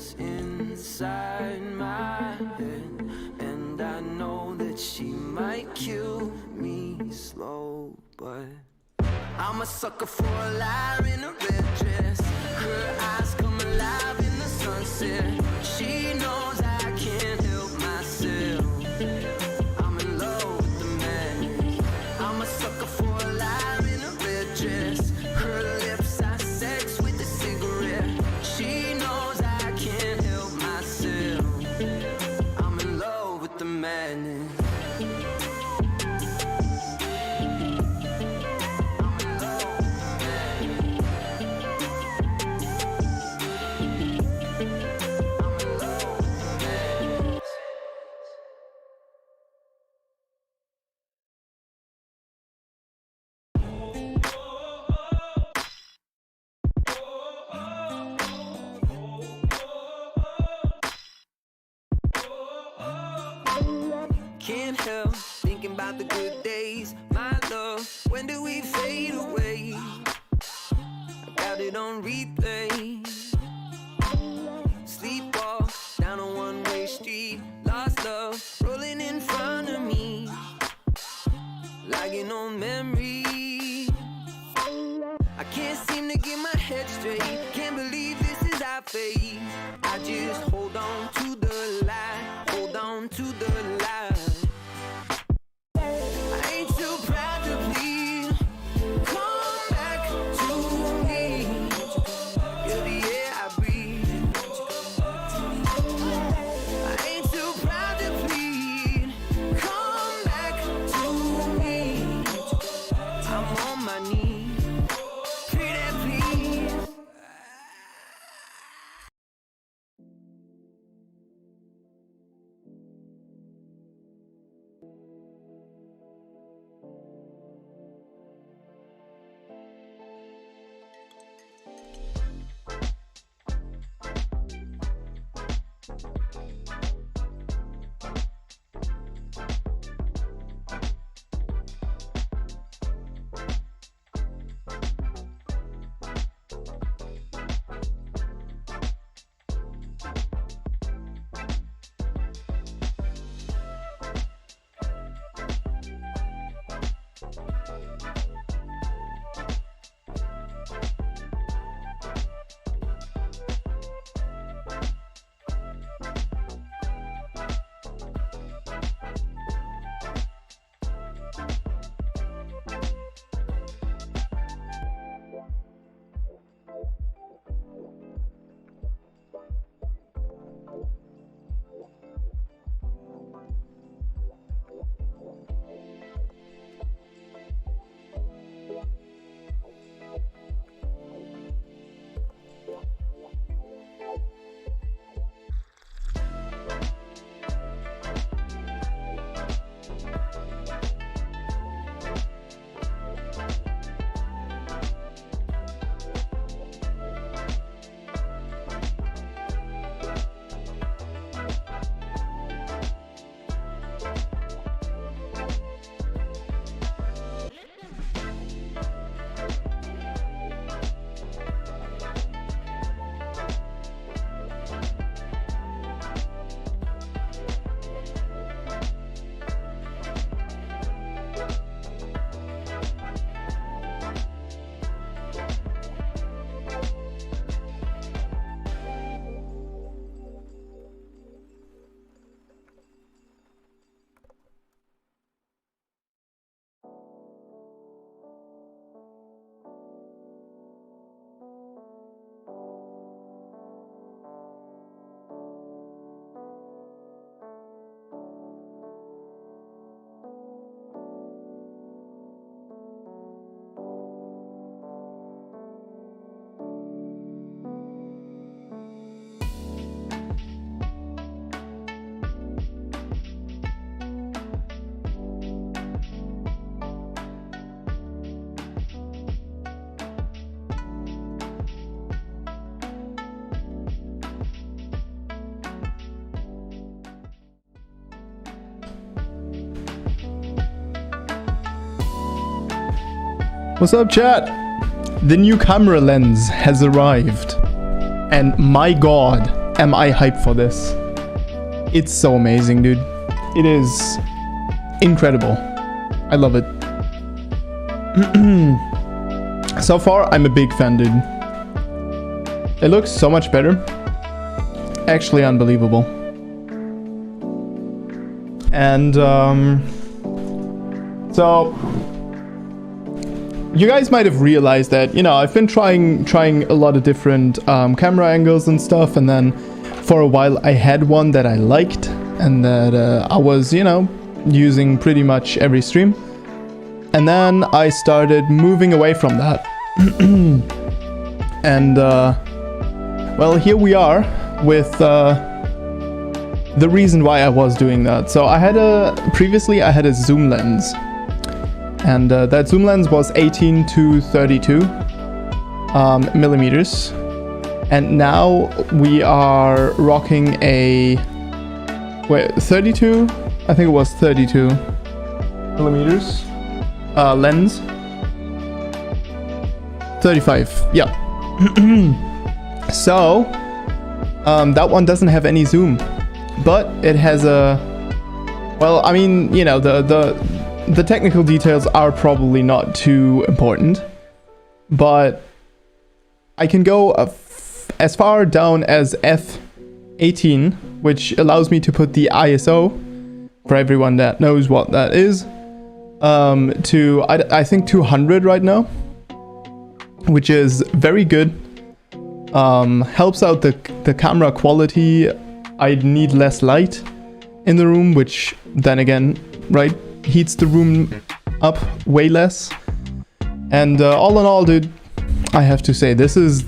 voice inside my head, and I know that she might kill me slow, but I'm a sucker for a liar in a red dress. Her eyes come alive in the sunset. She knows I can't help myself. I'm in love with the madness. I'm a sucker for a liar in a red dress. Her lips are sex with a cigarette. She knows I can't help myself. I'm in love with the madness. Can't help thinking about the good days, my love. When do we fade away? I got it on replay. Sleepwalk down a one-way street, lost love rolling in front of me, like an old memory. I can't seem to get my head straight. Can't believe this is our fate. I just hold on to the light, hold on to the light. I ain't too proud to bleed. Come back to me. You're the air I breathe. I ain't too proud to bleed. Come back to me. I'm on my knees. Pretty please. What's up, chat? The new camera lens has arrived. And my god, am I hyped for this. It's so amazing, dude. It is incredible. I love it. So far, I'm a big fan, dude. It looks so much better. Actually unbelievable. And so you guys might have realized that, you know, I've been trying a lot of different camera angles and stuff, and then for a while I had one that I liked and that I was, you know, using pretty much every stream. And then I started moving away from that. And well, here we are with the reason why I was doing that. So previously I had a zoom lens, and that zoom lens was 18 to 32 millimeters, and now we are rocking a 32, I think it was 32 millimeters lens. 35, yeah. So that one doesn't have any zoom, but it has a, well, I mean, you know, the technical details are probably not too important, but I can go as far down as f18, which allows me to put the ISO, for everyone that knows what that is, to I think 200 right now, which is very good. Helps out the camera quality. I need less light in the room, which then again, right, heats the room up way less. And all in all, dude, I have to say this is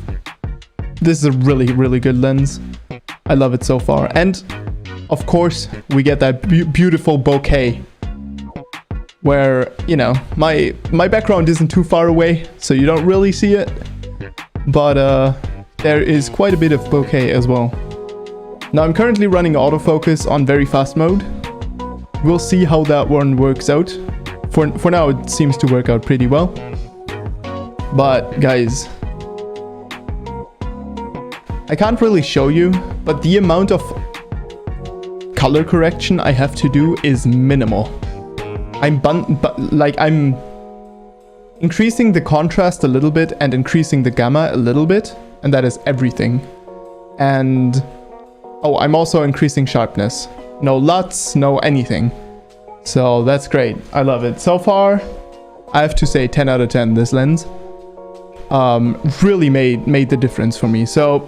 a really, really good lens. I love it so far. And of course, we get that beautiful bokeh, where, you know, my background isn't too far away, so you don't really see it, but there is quite a bit of bokeh as well. Now I'm currently running autofocus on very fast mode. We'll see how that one works out. For now it seems to work out pretty well. But guys, I can't really show you, but the amount of color correction I have to do is minimal. I'm increasing the contrast a little bit and increasing the gamma a little bit, and that is everything. And oh, I'm also increasing sharpness. No LUTs, no anything. So that's great. I love it. So far, I have to say 10 out of 10, this lens. Really made the difference for me. So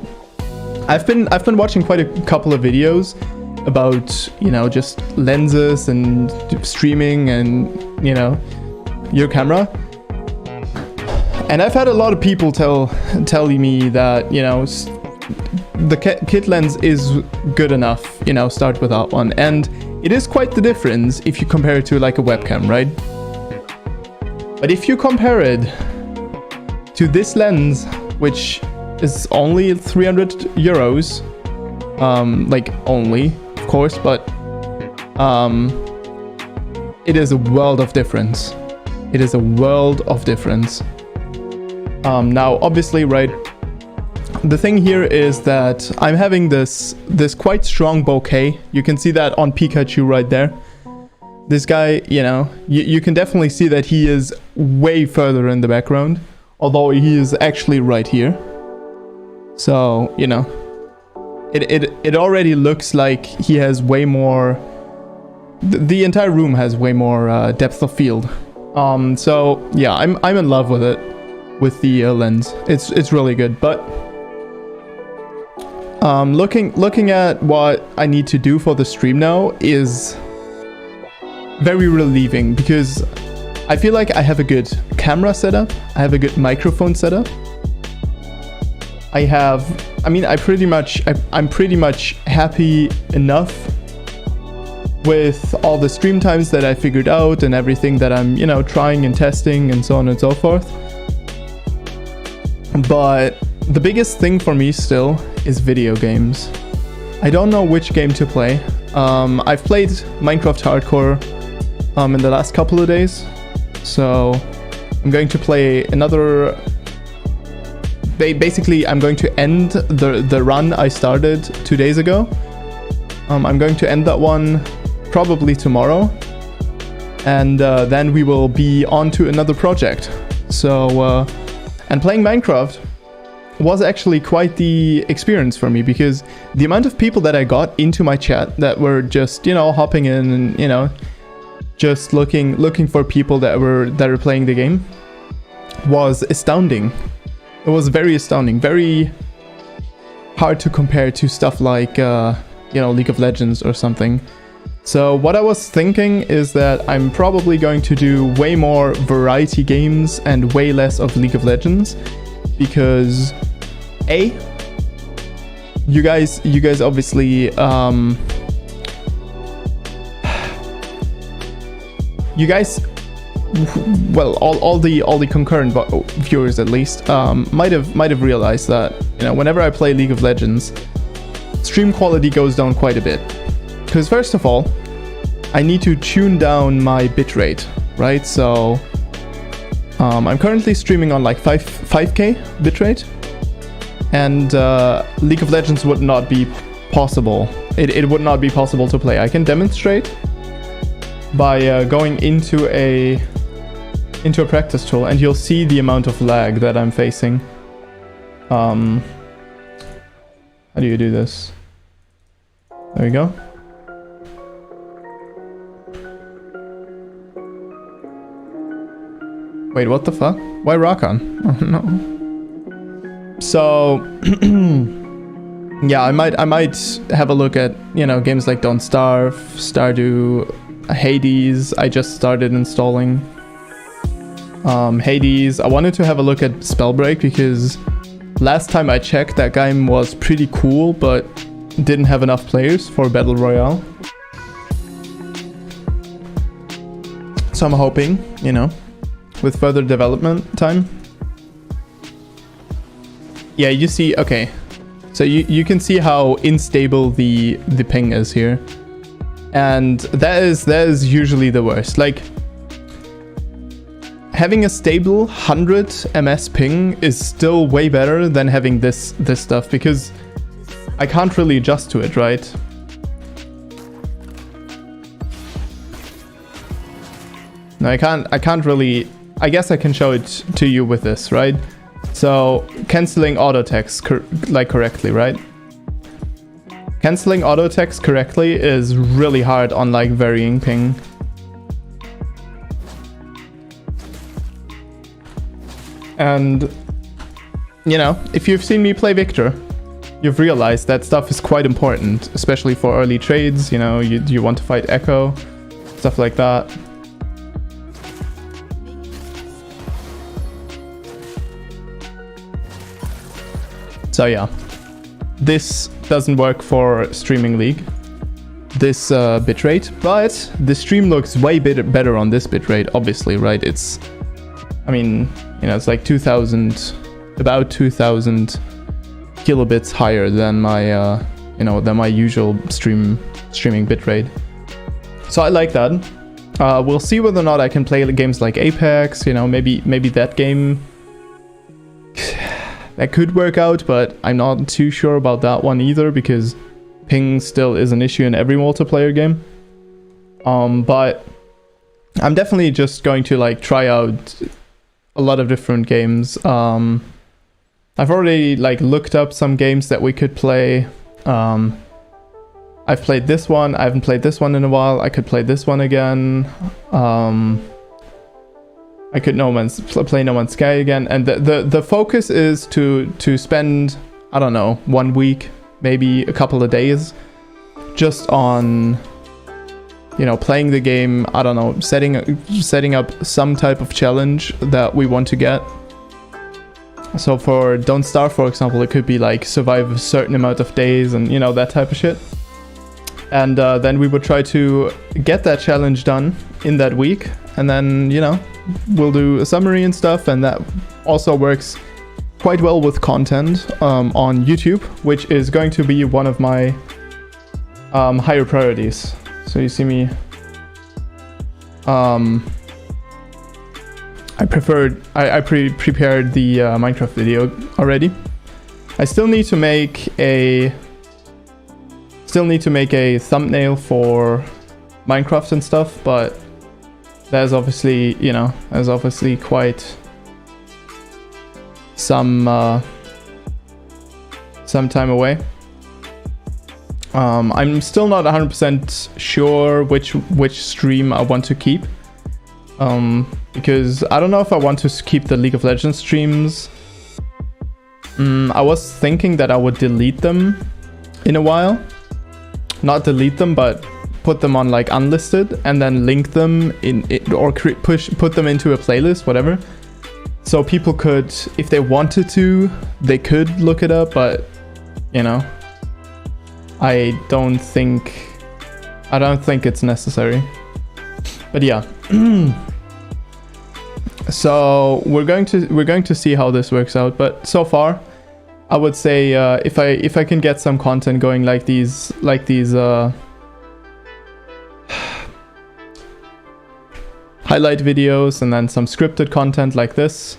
I've been watching quite a couple of videos about, you know, just lenses and streaming and, you know, your camera. And I've had a lot of people telling me that, you know, the kit lens is good enough, you know, start with that one. And it is quite the difference if you compare it to like a webcam, right? But if you compare it to this lens, which is only 300 euros, like only, of course, but it is a world of difference. It is a world of difference. Now, obviously, right, the thing here is that I'm having this quite strong bokeh. You can see that on Pikachu right there. This guy, you know, you can definitely see that he is way further in the background, although he is actually right here. So, you know, it already looks like he has way more, the entire room has way more depth of field. So yeah, I'm in love with it, with the lens. It's really good. But looking at what I need to do for the stream now is very relieving, because I feel like I have a good camera setup, I have a good microphone setup. I'm pretty much happy enough with all the stream times that I figured out and everything that I'm, you know, trying and testing and so on and so forth. But the biggest thing for me still is video games. I don't know which game to play. I've played Minecraft Hardcore in the last couple of days, so I'm going to play another basically I'm going to end the run I started 2 days ago. I'm going to end that one probably tomorrow, and then we will be on to another project. So and playing Minecraft was actually quite the experience for me, because the amount of people that I got into my chat that were just, you know, hopping in and, you know, just looking for people that were playing the game was astounding. It was very astounding, very hard to compare to stuff like you know, League of Legends or something. So what I was thinking is that I'm probably going to do way more variety games and way less of League of Legends, because you guys obviously you guys, well, all the concurrent viewers at least might have realized that, you know, whenever I play League of Legends, stream quality goes down quite a bit. Because first of all, I need to tune down my bitrate, right? So I'm currently streaming on like 5K bitrate, and League of Legends would not be possible. It would not be possible to play. I can demonstrate by going into a practice tool, and you'll see the amount of lag that I'm facing. How do you do this? There we go. Wait, what the fuck? Why Rakan? Oh no. So yeah, I might have a look at, you know, games like Don't Starve, Stardew, Hades. I just started installing Hades. I wanted to have a look at Spellbreak, because last time I checked, that game was pretty cool, but didn't have enough players for Battle Royale. So I'm hoping, you know, with further development time. Yeah, you see, okay. So you can see how unstable the ping is here. And that is usually the worst. Like, having a stable 100 ms ping is still way better than having this stuff, because I can't really adjust to it, right? No, I can't really. I guess I can show it to you with this, right? So canceling auto text correctly, right? Canceling auto text correctly is really hard on like varying ping. And you know, if you've seen me play Victor, you've realized that stuff is quite important, especially for early trades. You know, you want to fight Echo, stuff like that. So yeah, this doesn't work for streaming League, this bitrate, but the stream looks way better on this bitrate, obviously, right? It's, I mean, you know, it's like 2000, about 2000 kilobits higher than my, you know, than my usual streaming bitrate. So I like that. We'll see whether or not I can play games like Apex, you know, maybe that game. That could work out, but I'm not too sure about that one either, because ping still is an issue in every multiplayer game. But I'm definitely just going to like try out a lot of different games. I've already like looked up some games that we could play. I've played this one. I haven't played this one in a while. I could play this one again. I could play No Man's Sky again, and the focus is to spend, I don't know, 1 week, maybe a couple of days, just on, you know, playing the game. I don't know, setting up some type of challenge that we want to get. So for Don't Starve, for example, it could be like survive a certain amount of days, and you know, that type of shit. And then we would try to get that challenge done in that week, and then, you know, we'll do a summary and stuff, and that also works quite well with content on YouTube, which is going to be one of my higher priorities. So you see me I prepared the Minecraft video already. I still need to make a thumbnail for Minecraft and stuff, but there's obviously, you know, there's obviously quite some time away. I'm still not 100% sure which stream I want to keep, because I don't know if I want to keep the League of Legends streams. I was thinking that I would delete them in a while. Not delete them, but put them on like unlisted and then link them in it, or put them into a playlist, whatever. So people could, if they wanted to, they could look it up, but you know, I don't think it's necessary. But yeah. So we're going to see how this works out, but so far I would say if I can get some content going like these highlight videos and then some scripted content like this,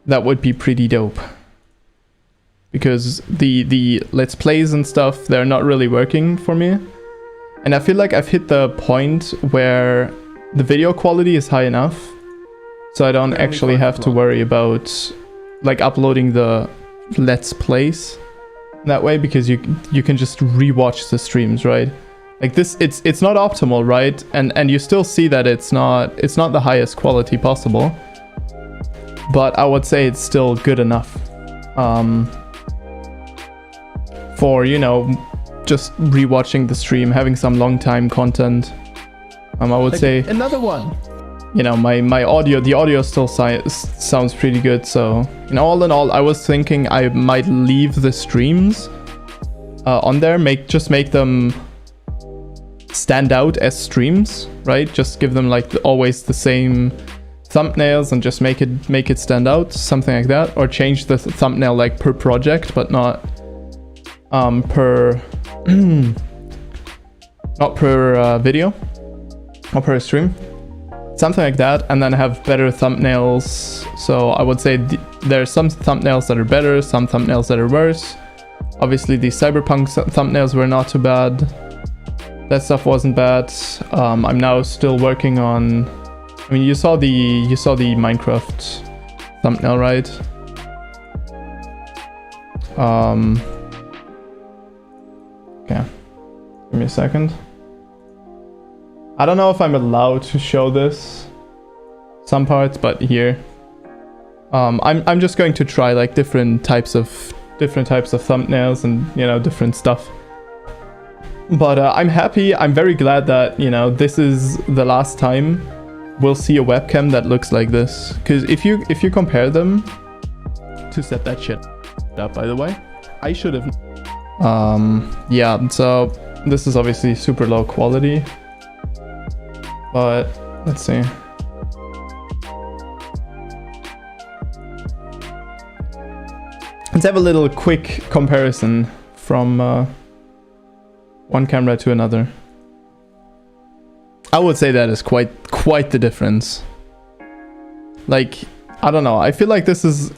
that would be pretty dope. Because the let's plays and stuff, they're not really working for me. And I feel like I've hit the point where the video quality is high enough, so I don't actually have to worry about like uploading the let's plays that way, because you can just rewatch the streams, right? Like this, it's not optimal, right? And you still see that it's not the highest quality possible, but I would say it's still good enough for, you know, just rewatching the stream, having some long time content. I would like say another one. You know, the audio still sounds pretty good. So, you know, all in all, I was thinking I might leave the streams on there, just make them stand out as streams, right? Just give them like always the same thumbnails and just make it stand out, something like that, or change the thumbnail like per project, but not per not per video or per stream. Something like that, and then have better thumbnails. So I would say there are some thumbnails that are better, some thumbnails that are worse. Obviously the Cyberpunk thumbnails were not too bad. That stuff wasn't bad. I'm now still working on, I mean, you saw the Minecraft thumbnail, right? Okay, give me a second. I don't know if I'm allowed to show this, some parts, but here. I'm just going to try like different types of thumbnails and, you know, different stuff. But I'm happy. I'm very glad that, you know, this is the last time we'll see a webcam that looks like this. Because if you compare them, to set that shit up, by the way, I should have. Yeah. So this is obviously super low quality. But let's see. Let's have a little quick comparison from one camera to another. I would say that is quite the difference. Like, I don't know. I feel like this is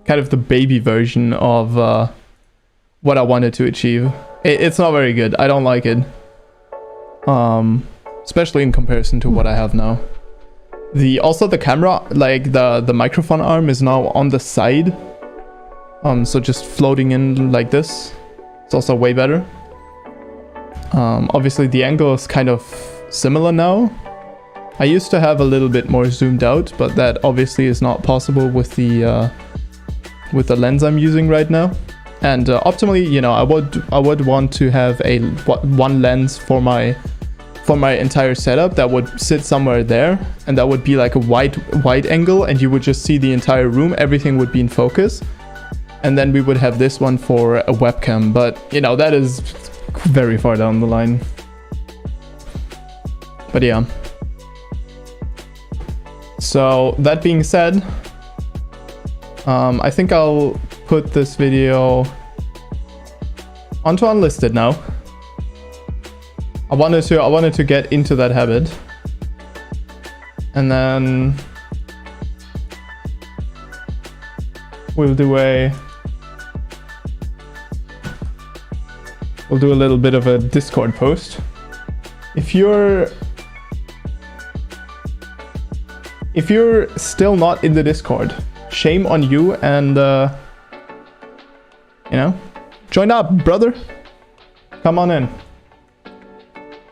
kind of the baby version of what I wanted to achieve. It's not very good. I don't like it. Especially in comparison to what I have now. Also the camera, like the microphone arm is now on the side. So just floating in like this. It's also way better. Obviously the angle is kind of similar now. I used to have a little bit more zoomed out, but that obviously is not possible with the lens I'm using right now. And optimally, you know, I would want to have one lens for my entire setup that would sit somewhere there, and that would be like a wide angle, and you would just see the entire room. Everything would be in focus, and then we would have this one for a webcam. But you know, that is very far down the line. But yeah. So that being said, I think I'll put this video onto unlisted now. I wanted to get into that habit. And then we'll do a little bit of a Discord post. If you're still not in the Discord, shame on you, and you know, join up, brother. Come on in.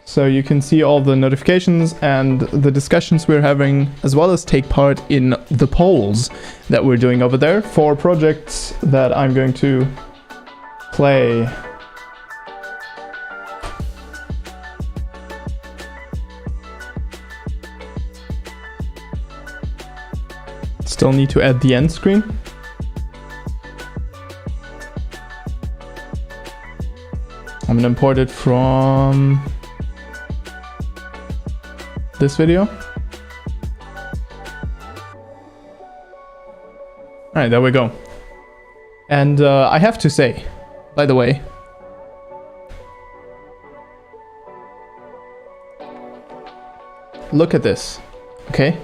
So you can see all the notifications and the discussions we're having, as well as take part in the polls that we're doing over there for projects that I'm going to play. Still need to add the end screen. I'm gonna import it from this video. Alright, there we go. And I have to say, by the way, look at this, okay?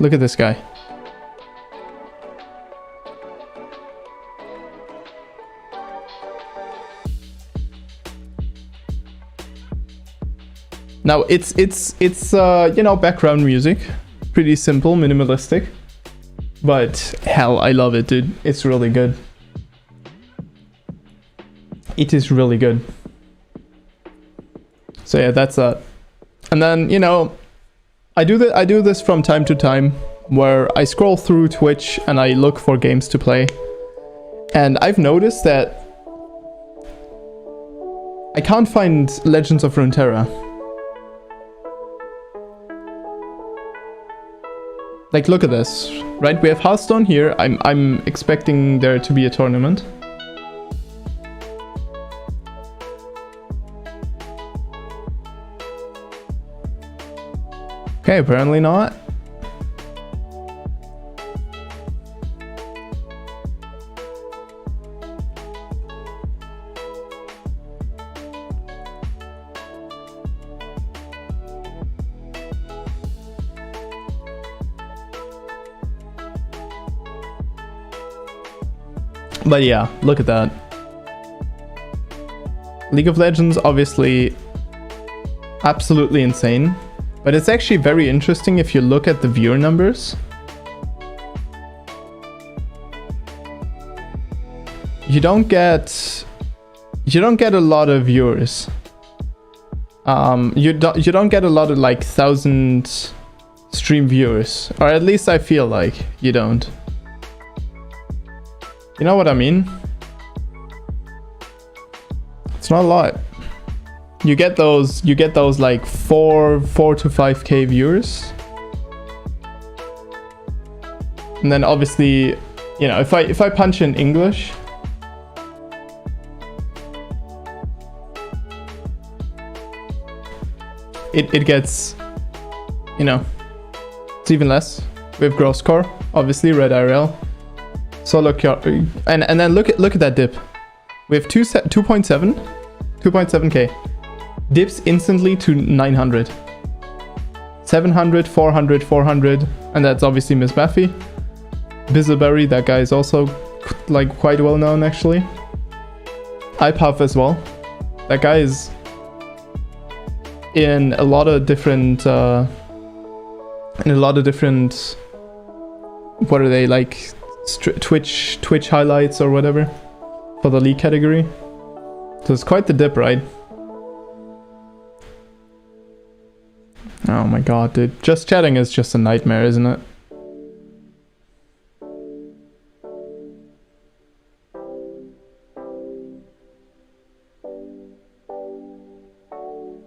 Look at this guy. Now it's you know, background music, pretty simple, minimalistic, but hell, I love it, dude. It's really good. It is really good. So yeah, that's that. And then, you know, I do this from time to time, where I scroll through Twitch and I look for games to play, and I've noticed that I can't find Legends of Runeterra. Like, look at this, right? We have Hearthstone here. I'm expecting there to be a tournament. Okay, apparently not. But yeah, look at that. League of Legends, obviously, absolutely insane. But it's actually very interesting if you look at the viewer numbers. You don't get a lot of viewers. You don't get a lot of like 1,000 stream viewers, or at least I feel like you don't. You know what I mean? It's not a lot. You get those like 4 to 5k viewers. And then obviously, you know, if I punch in English, it gets, you know, it's even less. We have Grosscore, obviously, Red IRL. Solo and then look at that dip. We have 2.7k. Dips instantly to 900. 700, 400, 400, and that's obviously Miss Baffy. Bizzleberry, that guy is also like quite well known actually. iPuff as well. That guy is in a lot of different what are they, like Twitch highlights or whatever for the league category. So it's quite the dip, right? Oh my god, dude. Just chatting is just a nightmare, isn't it?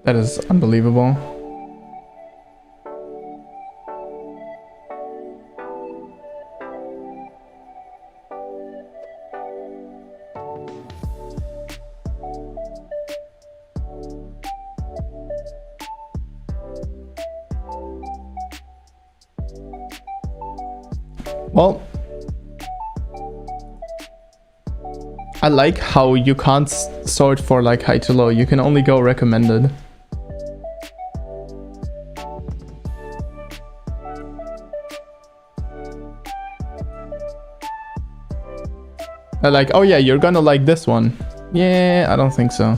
That is unbelievable. Well, I like how you can't sort for like high to low. You can only go recommended. They're like, oh yeah, you're gonna like this one. Yeah, I don't think so.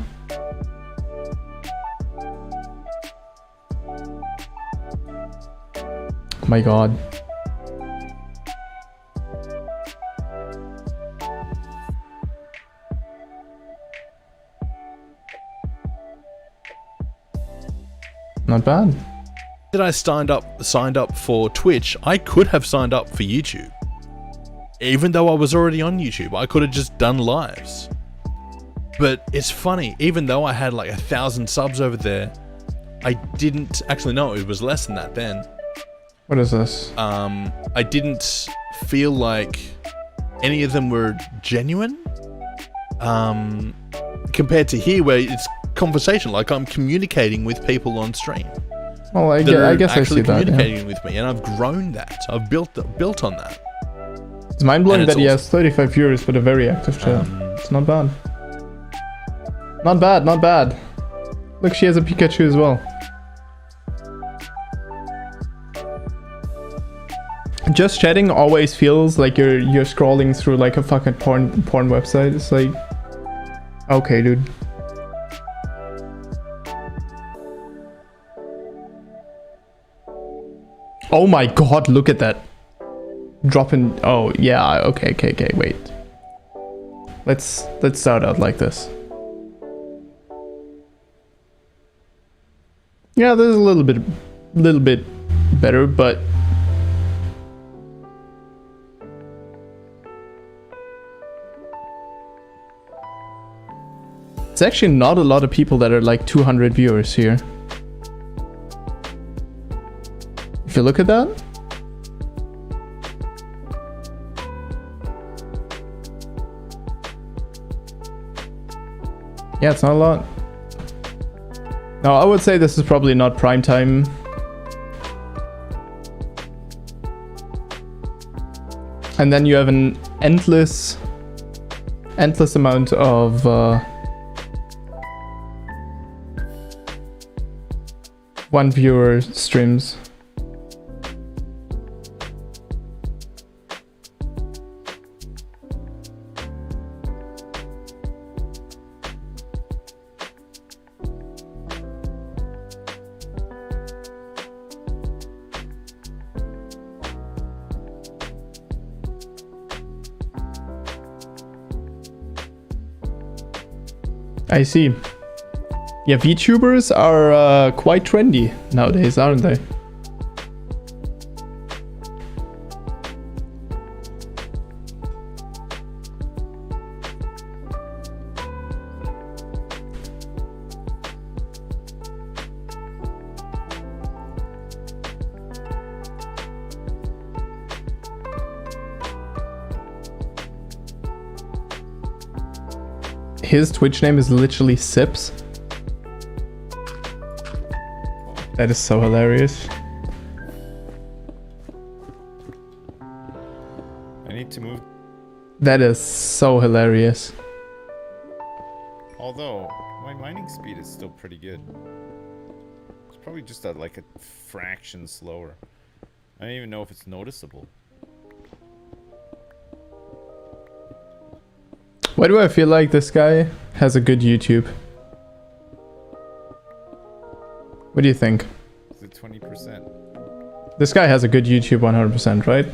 Oh my god. Not bad. That I signed up for Twitch, I could have signed up for YouTube. Even though I was already on YouTube, I could have just done lives. But it's funny, even though I had like 1,000 subs over there, I didn't actually know it was less than that then. What is this? I didn't feel like any of them were genuine. Compared to here, where it's conversation, like I'm communicating with people on stream. Well, I guess I see that. Communicating with me, and I've grown that. I've built on that. It's mind blowing And it's that he has 35 viewers but a very active chat. It's not bad. Not bad, not bad. Look, she has a Pikachu as well. Just chatting always feels like you're scrolling through like a fucking porn website. It's like, okay, dude. Oh my god, look at that. Dropping. Oh yeah, okay, wait. Let's start out like this. Yeah, this is a little bit better, but it's actually not a lot of people that are like 200 viewers here. If you look at that. Yeah, it's not a lot. No, I would say this is probably not prime time. And then you have an endless amount of one viewer streams. I see. Yeah, VTubers are quite trendy nowadays, aren't they? His Twitch name is literally Sips. That is so hilarious. I need to move. That is so hilarious. Although my mining speed is still pretty good. It's probably just like a fraction slower. I don't even know if it's noticeable. Why do I feel like this guy has a good YouTube? What do you think? Is it 20%? This guy has a good YouTube 100%, right?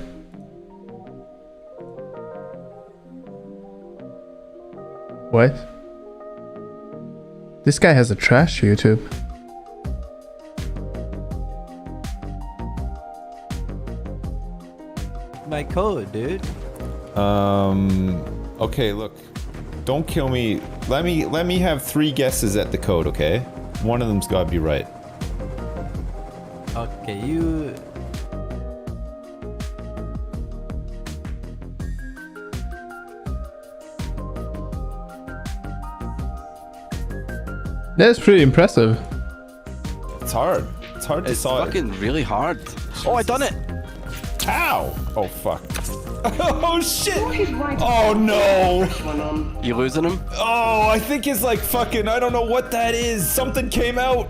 What? This guy has a trash YouTube. My code, dude. Okay, look. Don't kill me. Let me have 3 guesses at the code, okay? One of them's gotta be right. Okay, you. That's pretty impressive. It's hard. It's hard to It's solve. fucking really hard. Oh, I done it. Ow! Oh fuck. Oh shit! Oh no! You losing him? Oh, I think it's like fucking, I don't know what that is. Something came out.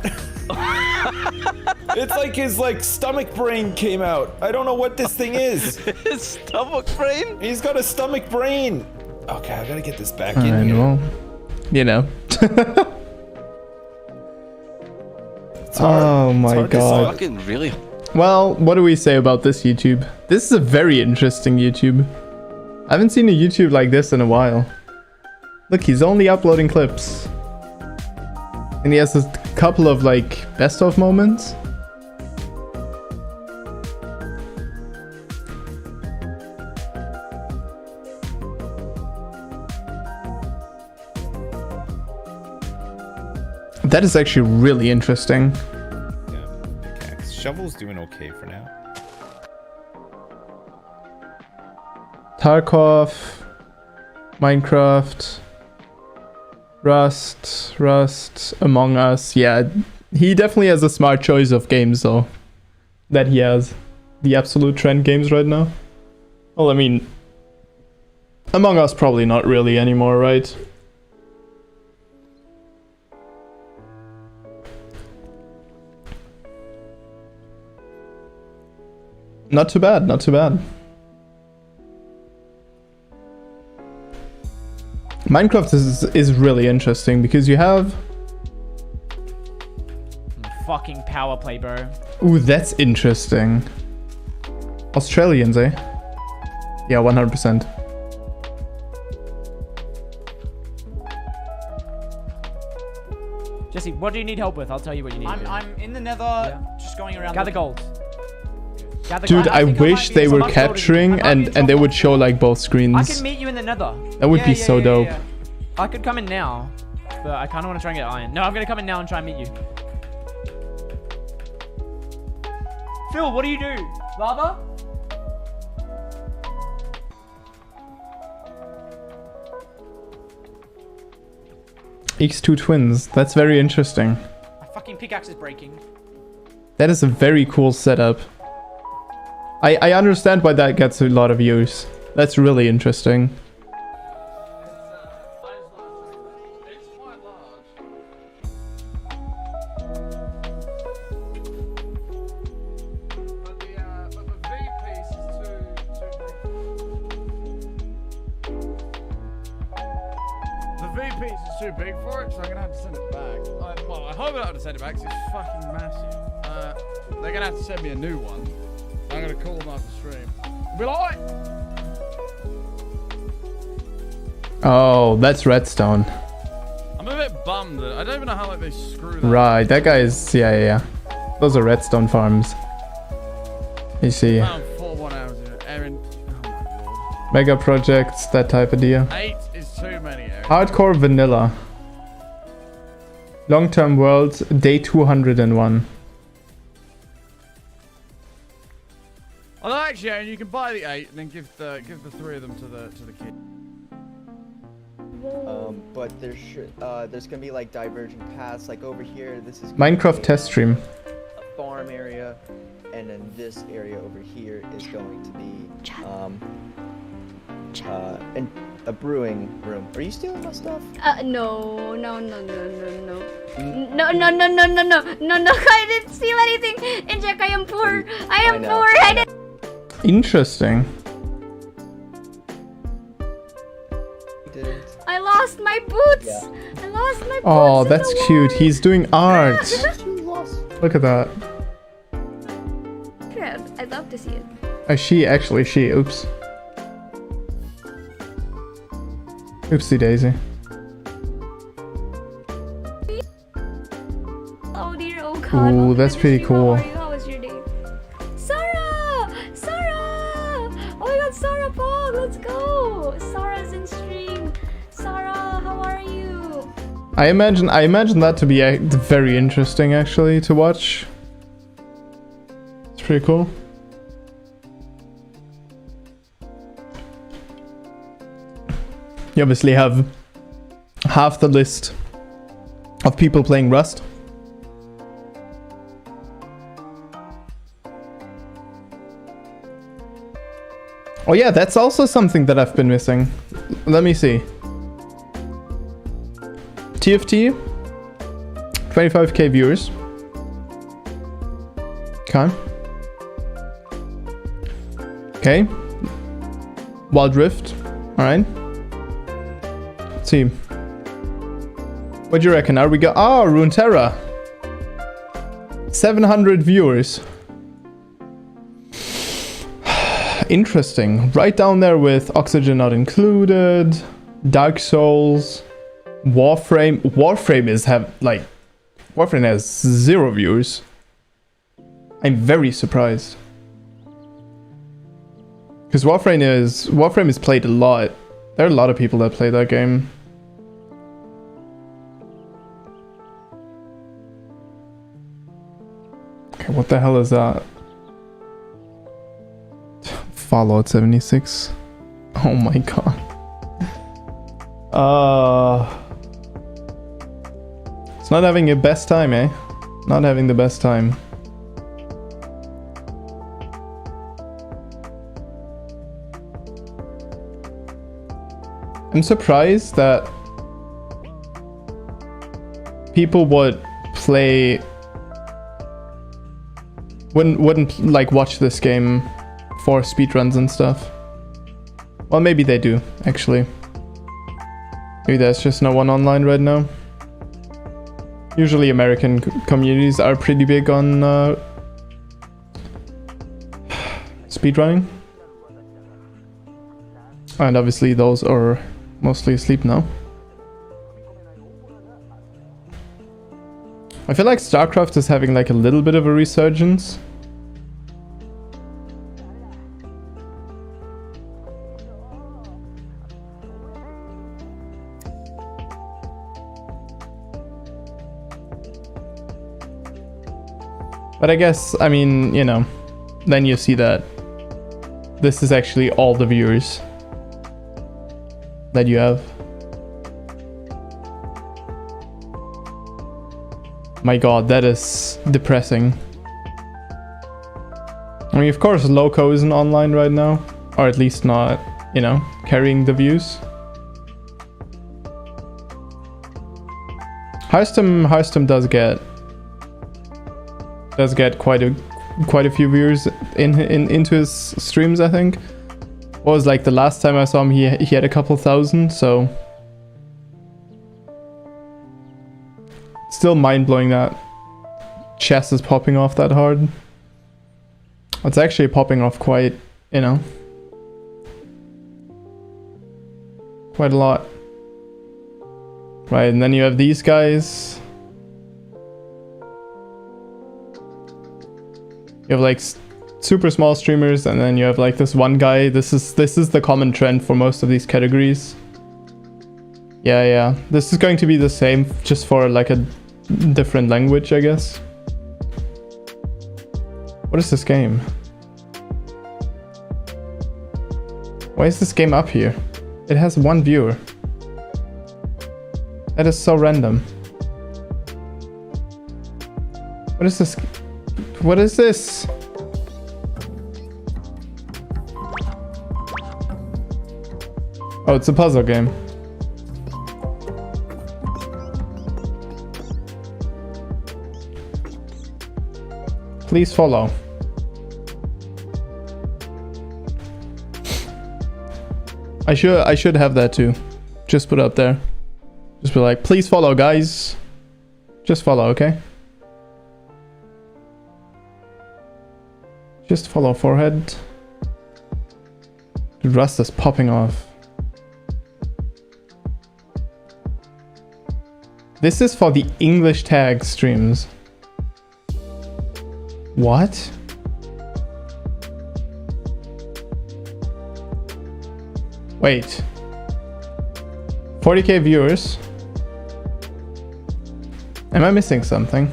It's like his like stomach brain came out. I don't know what this thing is. His stomach brain? He's got a stomach brain. Okay, I gotta get this back I in here. know. You know. It's hard. Oh It's my hard to god. Fucking really. Well, what do we say about this YouTube? This is a very interesting YouTube. I haven't seen a YouTube like this in a while. Look, he's only uploading clips. And he has a couple of like best of moments. That is actually really interesting. Yeah, pickaxe. Shovel's doing okay for now. Tarkov, Minecraft, Rust, Among Us. Yeah, he definitely has a smart choice of games though. That he has. The absolute trend games right now. Well, I mean, Among Us probably not really anymore, right? Not too bad, not too bad. Minecraft is really interesting because you have... Fucking power play, bro. Ooh, that's interesting. Australians, eh? Yeah, 100%. Jesse, what do you need help with? I'll tell you what you need. I'm in the nether, just going around. Gather looking. gold. Gather Dude, gold. I think I wish might be they in were some uploading. capturing I might be in and they some would show like both I screens. can meet you in the nether. That would be so dope. I could come in now, but I kind of want to try and get iron. No, I'm gonna come in now and try and meet you. Phil, what do you do? Lava? X2 twins. That's very interesting. My fucking pickaxe is breaking. That is a very cool setup. I understand why that gets a lot of views. That's really interesting. The V piece is too big for it, so I'm gonna have to send it back. Well, I hope I don't have to send it back because it's fucking massive. They're gonna have to send me a new one. I'm gonna call them after stream. Be like, Oh, that's redstone. I'm a bit bummed that I don't even know how like they screw that. Right, that guy is... Yeah. Those are redstone farms. You see. I'm 4-1 hours in it. Aaron, oh my lord. Mega projects, that type of deal. 8 is too many, Aaron. Hardcore vanilla. Long-term world, day 201. Oh, no, actually, Aaron, you can buy the 8 and then give the 3 of them to the kid. But there's gonna be like diverging paths. Like over here, this is Minecraft test stream. a farm area, and then this area over here is going to be and a brewing room. Are you stealing my stuff? No. I didn't steal anything. And Jack, I am poor. I am know, poor. I I know. didn't. Interesting. I lost my boots. Yeah. I lost my boots. Oh, in that's the cute. war. He's doing art. You lost. Look at that. Crap, I'd love to see it. She. Oops. Oopsie daisy. Oh dear, oh god. Ooh, Oh, that's goodness, pretty you, cool. How are you? How was your day? Sarah! Sarah! Oh my god, Sarah Pog, let's go! Sarah's in stream. Sarah, how are you? I imagine that to be very interesting actually to watch. It's pretty cool. You obviously have half the list of people playing Rust. Oh yeah, that's also something that I've been missing. Let me see. TFT, 25k viewers. Okay. Wild Rift, alright. Let's see. What do you reckon? Are we go? Ah, Runeterra. 700 viewers. Interesting. Right down there with Oxygen Not Included, Dark Souls, Warframe. Warframe has 0 viewers. I'm very surprised. Because Warframe is played a lot. There are a lot of people that play that game. Okay, what the hell is that? Fallout 76. Oh my god. It's not having a best time, eh? Not having the best time. I'm surprised that people would play wouldn't like watch this game for speedruns and stuff. Well, maybe they do, actually. Maybe there's just no one online right now. Usually American communities are pretty big on speedrunning. And obviously those are mostly asleep now. I feel like StarCraft is having like a little bit of a resurgence. But I guess, I mean, you know, then you see that this is actually all the viewers that you have. My god, that is depressing. I mean, of course, Loco isn't online right now, or at least not, you know, carrying the views. Hearthstone does get quite a few viewers into his streams, I think. What was like the last time I saw him, he had a couple thousand, so still mind-blowing that chess is popping off that hard. It's actually popping off quite, you know, quite a lot. Right, and then you have these guys. You have like super small streamers, and then you have like this one guy. This is the common trend for most of these categories. Yeah. This is going to be the same, just for like a different language, I guess. What is this game? Why is this game up here? It has 1 viewer. That is so random. What is this? What is this? Oh, it's a puzzle game. Please follow. I should have that too. Just put up there. Just be like, please follow, guys. Just follow, okay? Just follow, forehead. The rust is popping off. This is for the English tag streams. What? Wait. 40k viewers? Am I missing something?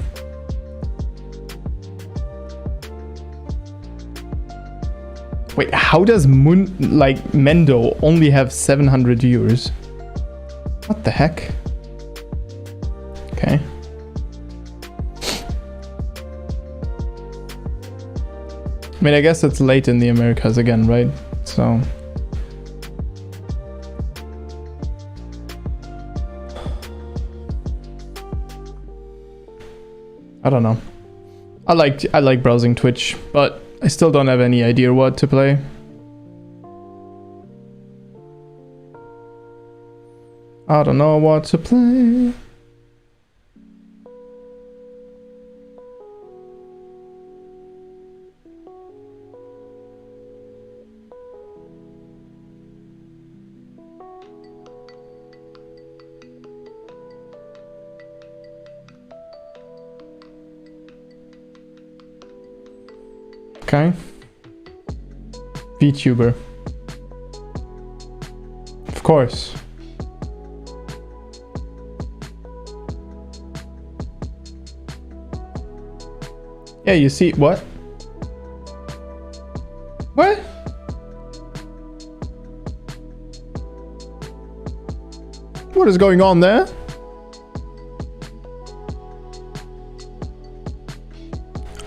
Wait, how does Mendo only have 700 viewers? What the heck? Okay. I mean, I guess it's late in the Americas again, right? So... I don't know. I like browsing Twitch, but I still don't have any idea what to play. I don't know what to play. Okay. VTuber. Of course. Yeah, you see what? What? What is going on there?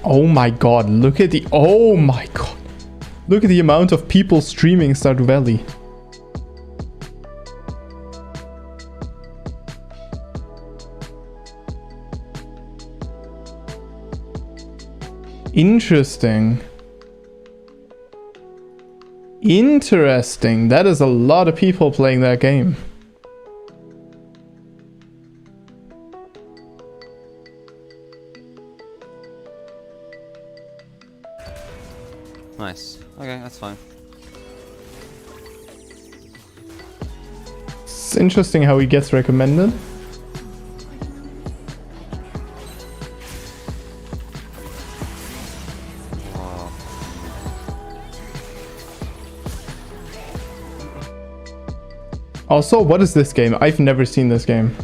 Oh my god, look at the... Oh my god. Look at the amount of people streaming Stardew Valley. Interesting. Interesting. That is a lot of people playing that game. Nice. Okay, that's fine. It's interesting how he gets recommended. Wow. Also, what is this game? I've never seen this game.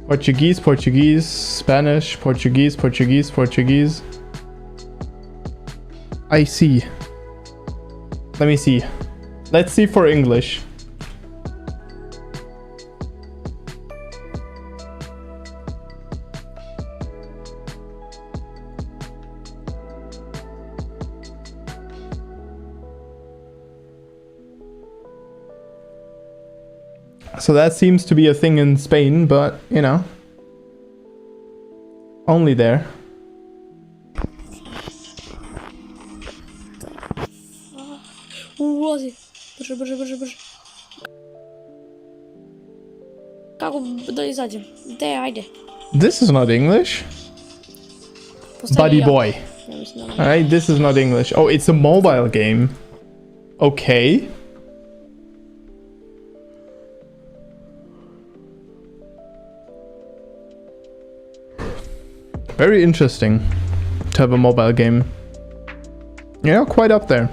Portuguese, Portuguese, Spanish, Portuguese, Portuguese, Portuguese. I see. Let me see. Let's see for English. So that seems to be a thing in Spain, but, you know, only there. Proszę, proszę, proszę, proszę. Kako izađem? Gde, ajde. This is not English. Buddy boy. Ja mislim da ne. Alright, this is not English. Oh, it's a mobile game. Okay. Very interesting to have a mobile game. Yeah, quite up there.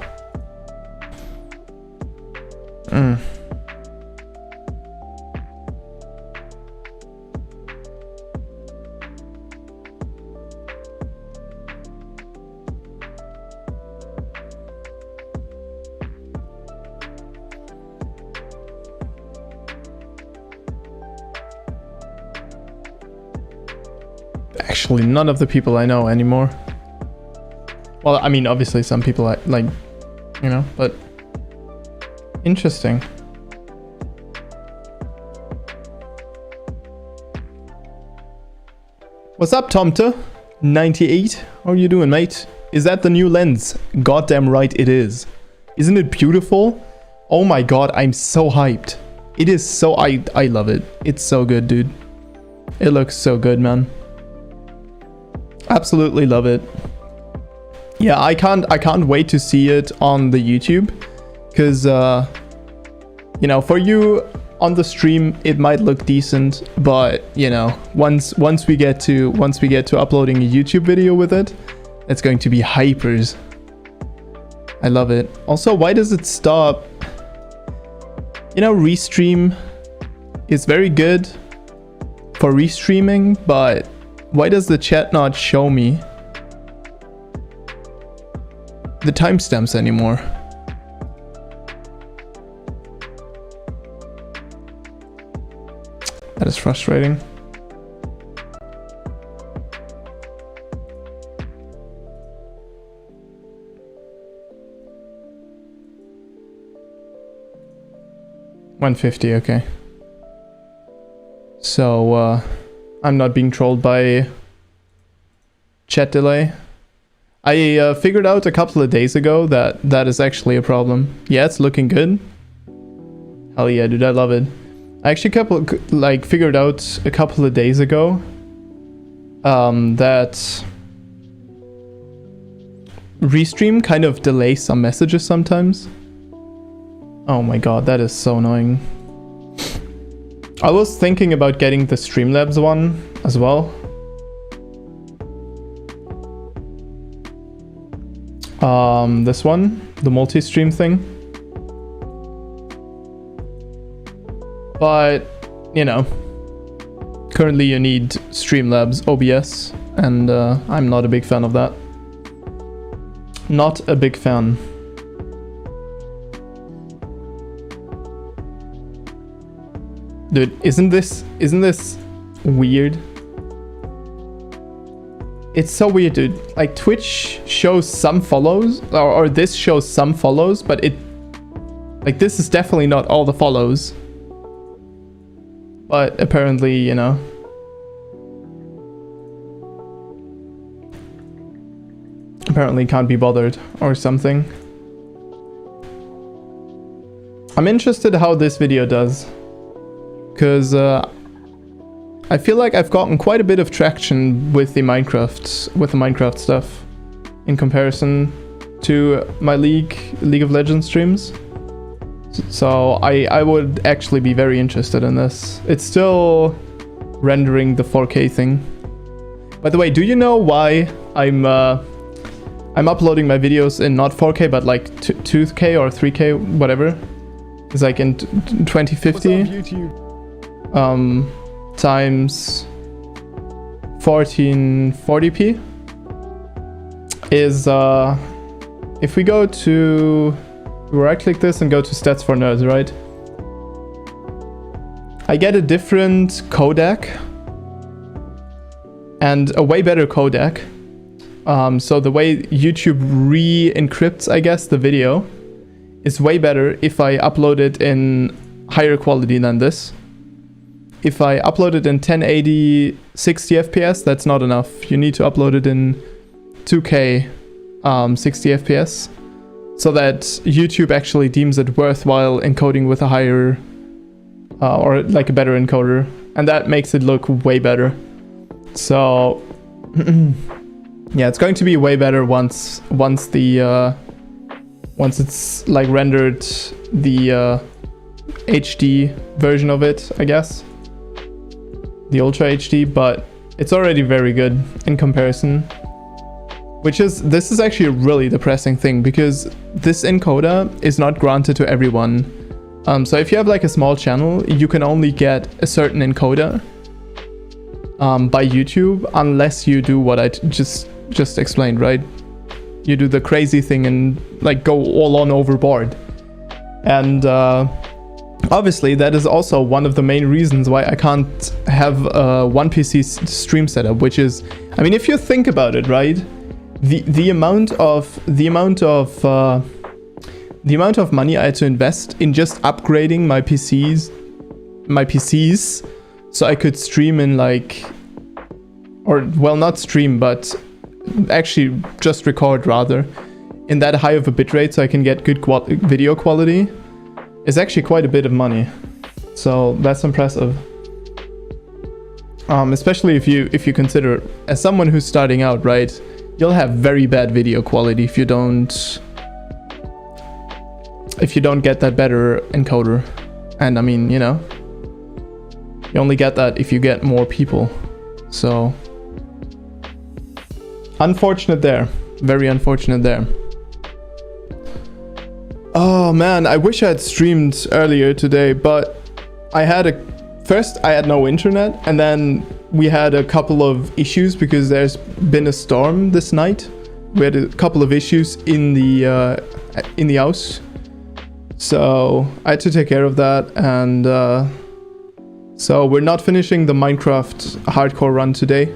Actually, none of the people I know anymore. Well, I mean, obviously some people I like, you know, but interesting. What's up, Tomta? 98. How are you doing, mate? Is that the new lens? Goddamn right it is. Isn't it beautiful? Oh my god, I'm so hyped. It is so... I love it. It's so good, dude. It looks so good, man. Absolutely love it. Yeah, I can't wait to see it on the YouTube, because you know, for you on the stream it might look decent, but you know, once we get to uploading a YouTube video with it, it's going to be hypers. I love it. Also, why does it stop? You know, Restream is very good for restreaming, but why does the chat not show me the timestamps anymore? That is frustrating. $150, okay. So, I'm not being trolled by chat delay. I figured out a couple of days ago that that is actually a problem. Yeah, it's looking good. Hell yeah, dude, I love it. I actually figured out a couple of days ago that Restream kind of delays some messages sometimes. Oh my god, that is so annoying. I was thinking about getting the Streamlabs one as well. This one, the multi-stream thing. But, you know, currently you need Streamlabs OBS, and I'm not a big fan of that. Not a big fan. Dude, isn't this weird? It's so weird, dude. Like, Twitch shows some follows, or this shows some follows, but like, this is definitely not all the follows. But apparently, you know. Apparently can't be bothered or something. I'm interested how this video does. Because I feel like I've gotten quite a bit of traction with the Minecraft stuff in comparison to my League of Legends streams. So I would actually be very interested in this. It's still rendering the 4K thing. By the way, do you know why I'm uploading my videos in not 4K but like 2K or 3K, whatever? It's like in 2050. What's up, YouTube? Times 1440p is if we go to right click this and go to stats for nerds, right? I get a different codec and a way better codec. So the way YouTube re-encrypts, I guess, the video is way better if I upload it in higher quality than this. If I upload it in 1080 60 FPS, that's not enough. You need to upload it in 2K 60 FPS so that YouTube actually deems it worthwhile encoding with a higher or like a better encoder, and that makes it look way better. So yeah, it's going to be way better once it's like rendered the HD version of it, I guess. The Ultra HD, but it's already very good in comparison. This is actually a really depressing thing because this encoder is not granted to everyone. So if you have like a small channel, you can only get a certain encoder by YouTube unless you do what I just explained, right? You do the crazy thing and like go all on overboard. And obviously, that is also one of the main reasons why I can't have one PC stream setup, which is, I mean, if you think about it, right, the amount of money I had to invest in just upgrading my PCs, so I could stream in like, or well, not stream, but actually just record rather in that high of a bitrate, so I can get good video quality. Is actually quite a bit of money, so that's impressive. Especially if you consider, as someone who's starting out, right, you'll have very bad video quality if you don't get that better encoder. And I mean, you know, you only get that if you get more people. So unfortunate there, very unfortunate there. Oh man, I wish I had streamed earlier today, but first I had no internet, and then we had a couple of issues because there's been a storm this night. We had a couple of issues in the house, so I had to take care of that, and so we're not finishing the Minecraft hardcore run today.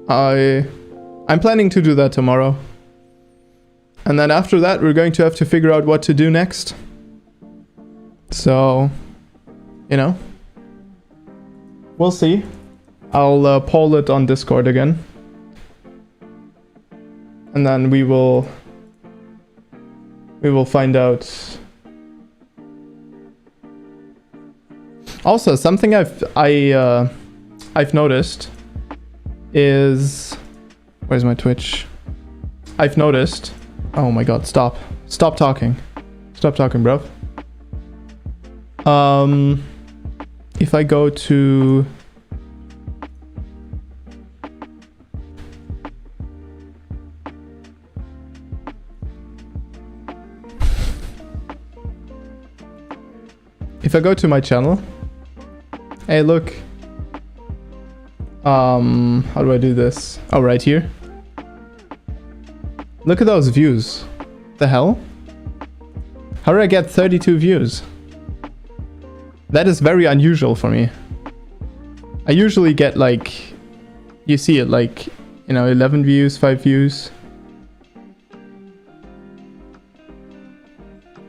I'm planning to do that tomorrow. And then after that, we're going to have to figure out what to do next. So, you know, we'll see. I'll poll it on Discord again. And then we will find out Also, something I've noticed is, where's my Twitch? I've noticed. Oh my god! Stop talking. Stop talking, bro. If I go to my channel, hey look, how do I do this? Oh, right here. Look at those views. The hell? How did I get 32 views? That is very unusual for me. I usually get like, you see it like, 11 views, 5 views.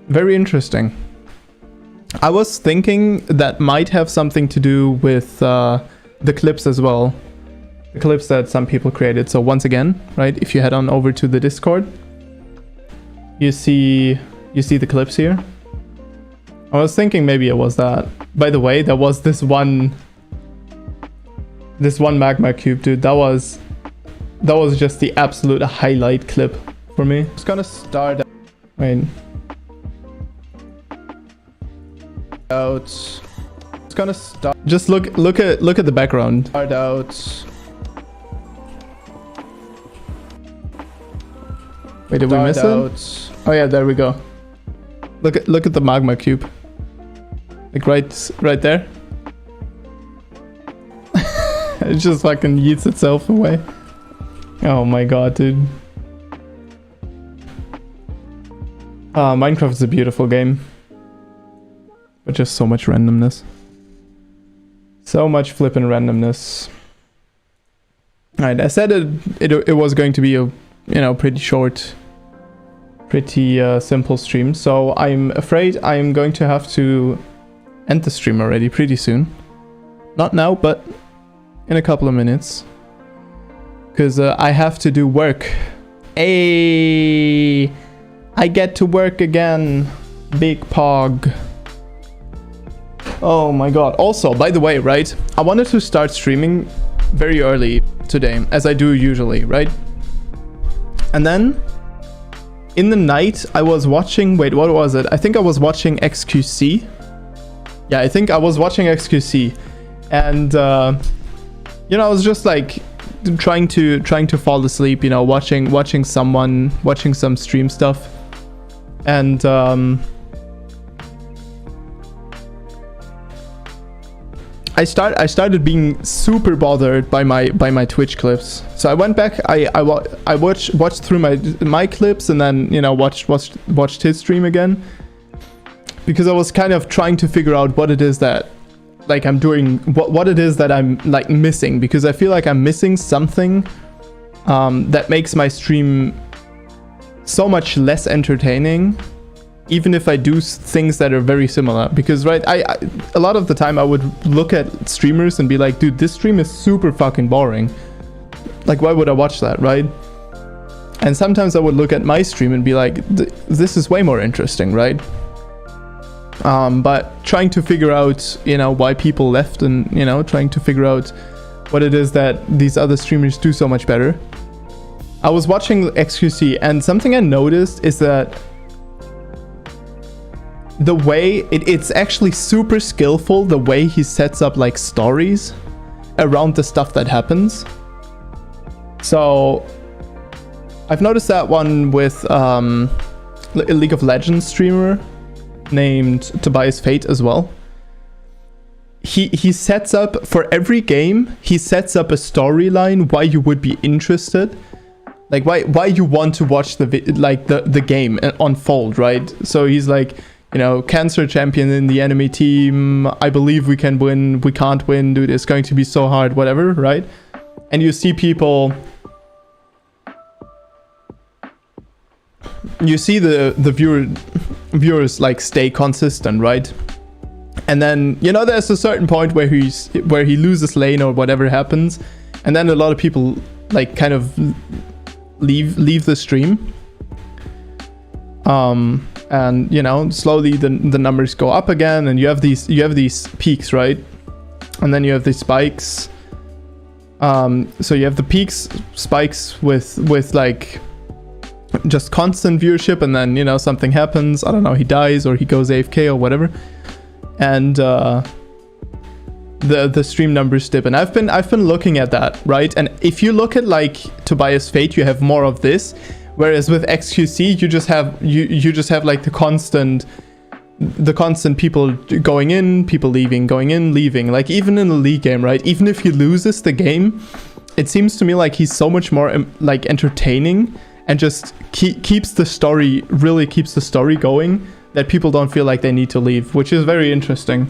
Very interesting. I was thinking that might have something to do with the clips as well. The clips that some people created. So once again, right, if you head on over to the Discord, you see the clips here. I was thinking maybe it was that. By the way, there was this one magma cube, dude. That was just the absolute highlight clip for me. It's gonna start. Wait. Out. It's gonna start. Just look at the background. Start out. Wait, did we miss it? Oh yeah, there we go. Look at the magma cube. Like right there. It just fucking yeets itself away. Oh my god, dude. Minecraft is a beautiful game. But just so much randomness. So much flippin' randomness. Alright, I said it was going to be a pretty short, pretty simple stream. So I'm afraid I'm going to have to end the stream already pretty soon. Not now, but in a couple of minutes. Because I have to do work. Hey, I get to work again. Big pog. Oh my god. Also, by the way, right? I wanted to start streaming very early today, as I do usually, right? And then, in the night, I was watching... Wait, what was it? I think I was watching XQC. Yeah, I think I was watching XQC. And, I was just like... trying to fall asleep, watching some stream stuff. And, I started being super bothered by my Twitch clips. So I went back. I watched through my clips and then watched his stream again, because I was kind of trying to figure out what it is that like I'm doing, what it is that I'm like missing, because I feel like I'm missing something that makes my stream so much less entertaining. Even if I do things that are very similar, because right, I a lot of the time I would look at streamers and be like, dude, this stream is super fucking boring. Like, why would I watch that, right? And sometimes I would look at my stream and be like, this is way more interesting, right? But trying to figure out, why people left, and trying to figure out what it is that these other streamers do so much better. I was watching XQC, and something I noticed is that the way it's actually super skillful, the way he sets up like stories around the stuff that happens. So I've noticed that one with a League of Legends streamer named Tobias Fate as well. He sets up, for every game, he sets up a storyline why you would be interested. Like why you want to watch the game unfold, right? So he's like, cancer champion in the enemy team. I believe we can win. We can't win, dude. It's going to be so hard, whatever, right? And you see people... You see the viewers like stay consistent, right? And then, there's a certain point where he loses lane or whatever happens. And then a lot of people like kind of leave the stream. and you know, slowly the numbers go up again, and you have these peaks, right? And then you have these spikes. So you have the peaks, spikes with like just constant viewership, and then, you know, something happens, I don't know, he dies or he goes AFK or whatever, and the stream numbers dip. And I've been looking at that, right? And if you look at like Tobias Fate, you have more of this, whereas with XQC you just have like the constant people going in, people leaving, going in, leaving. Like even in the league game, right? Even if he loses the game, it seems to me like he's so much more like entertaining and just keeps the story going, that people don't feel like they need to leave, which is very interesting.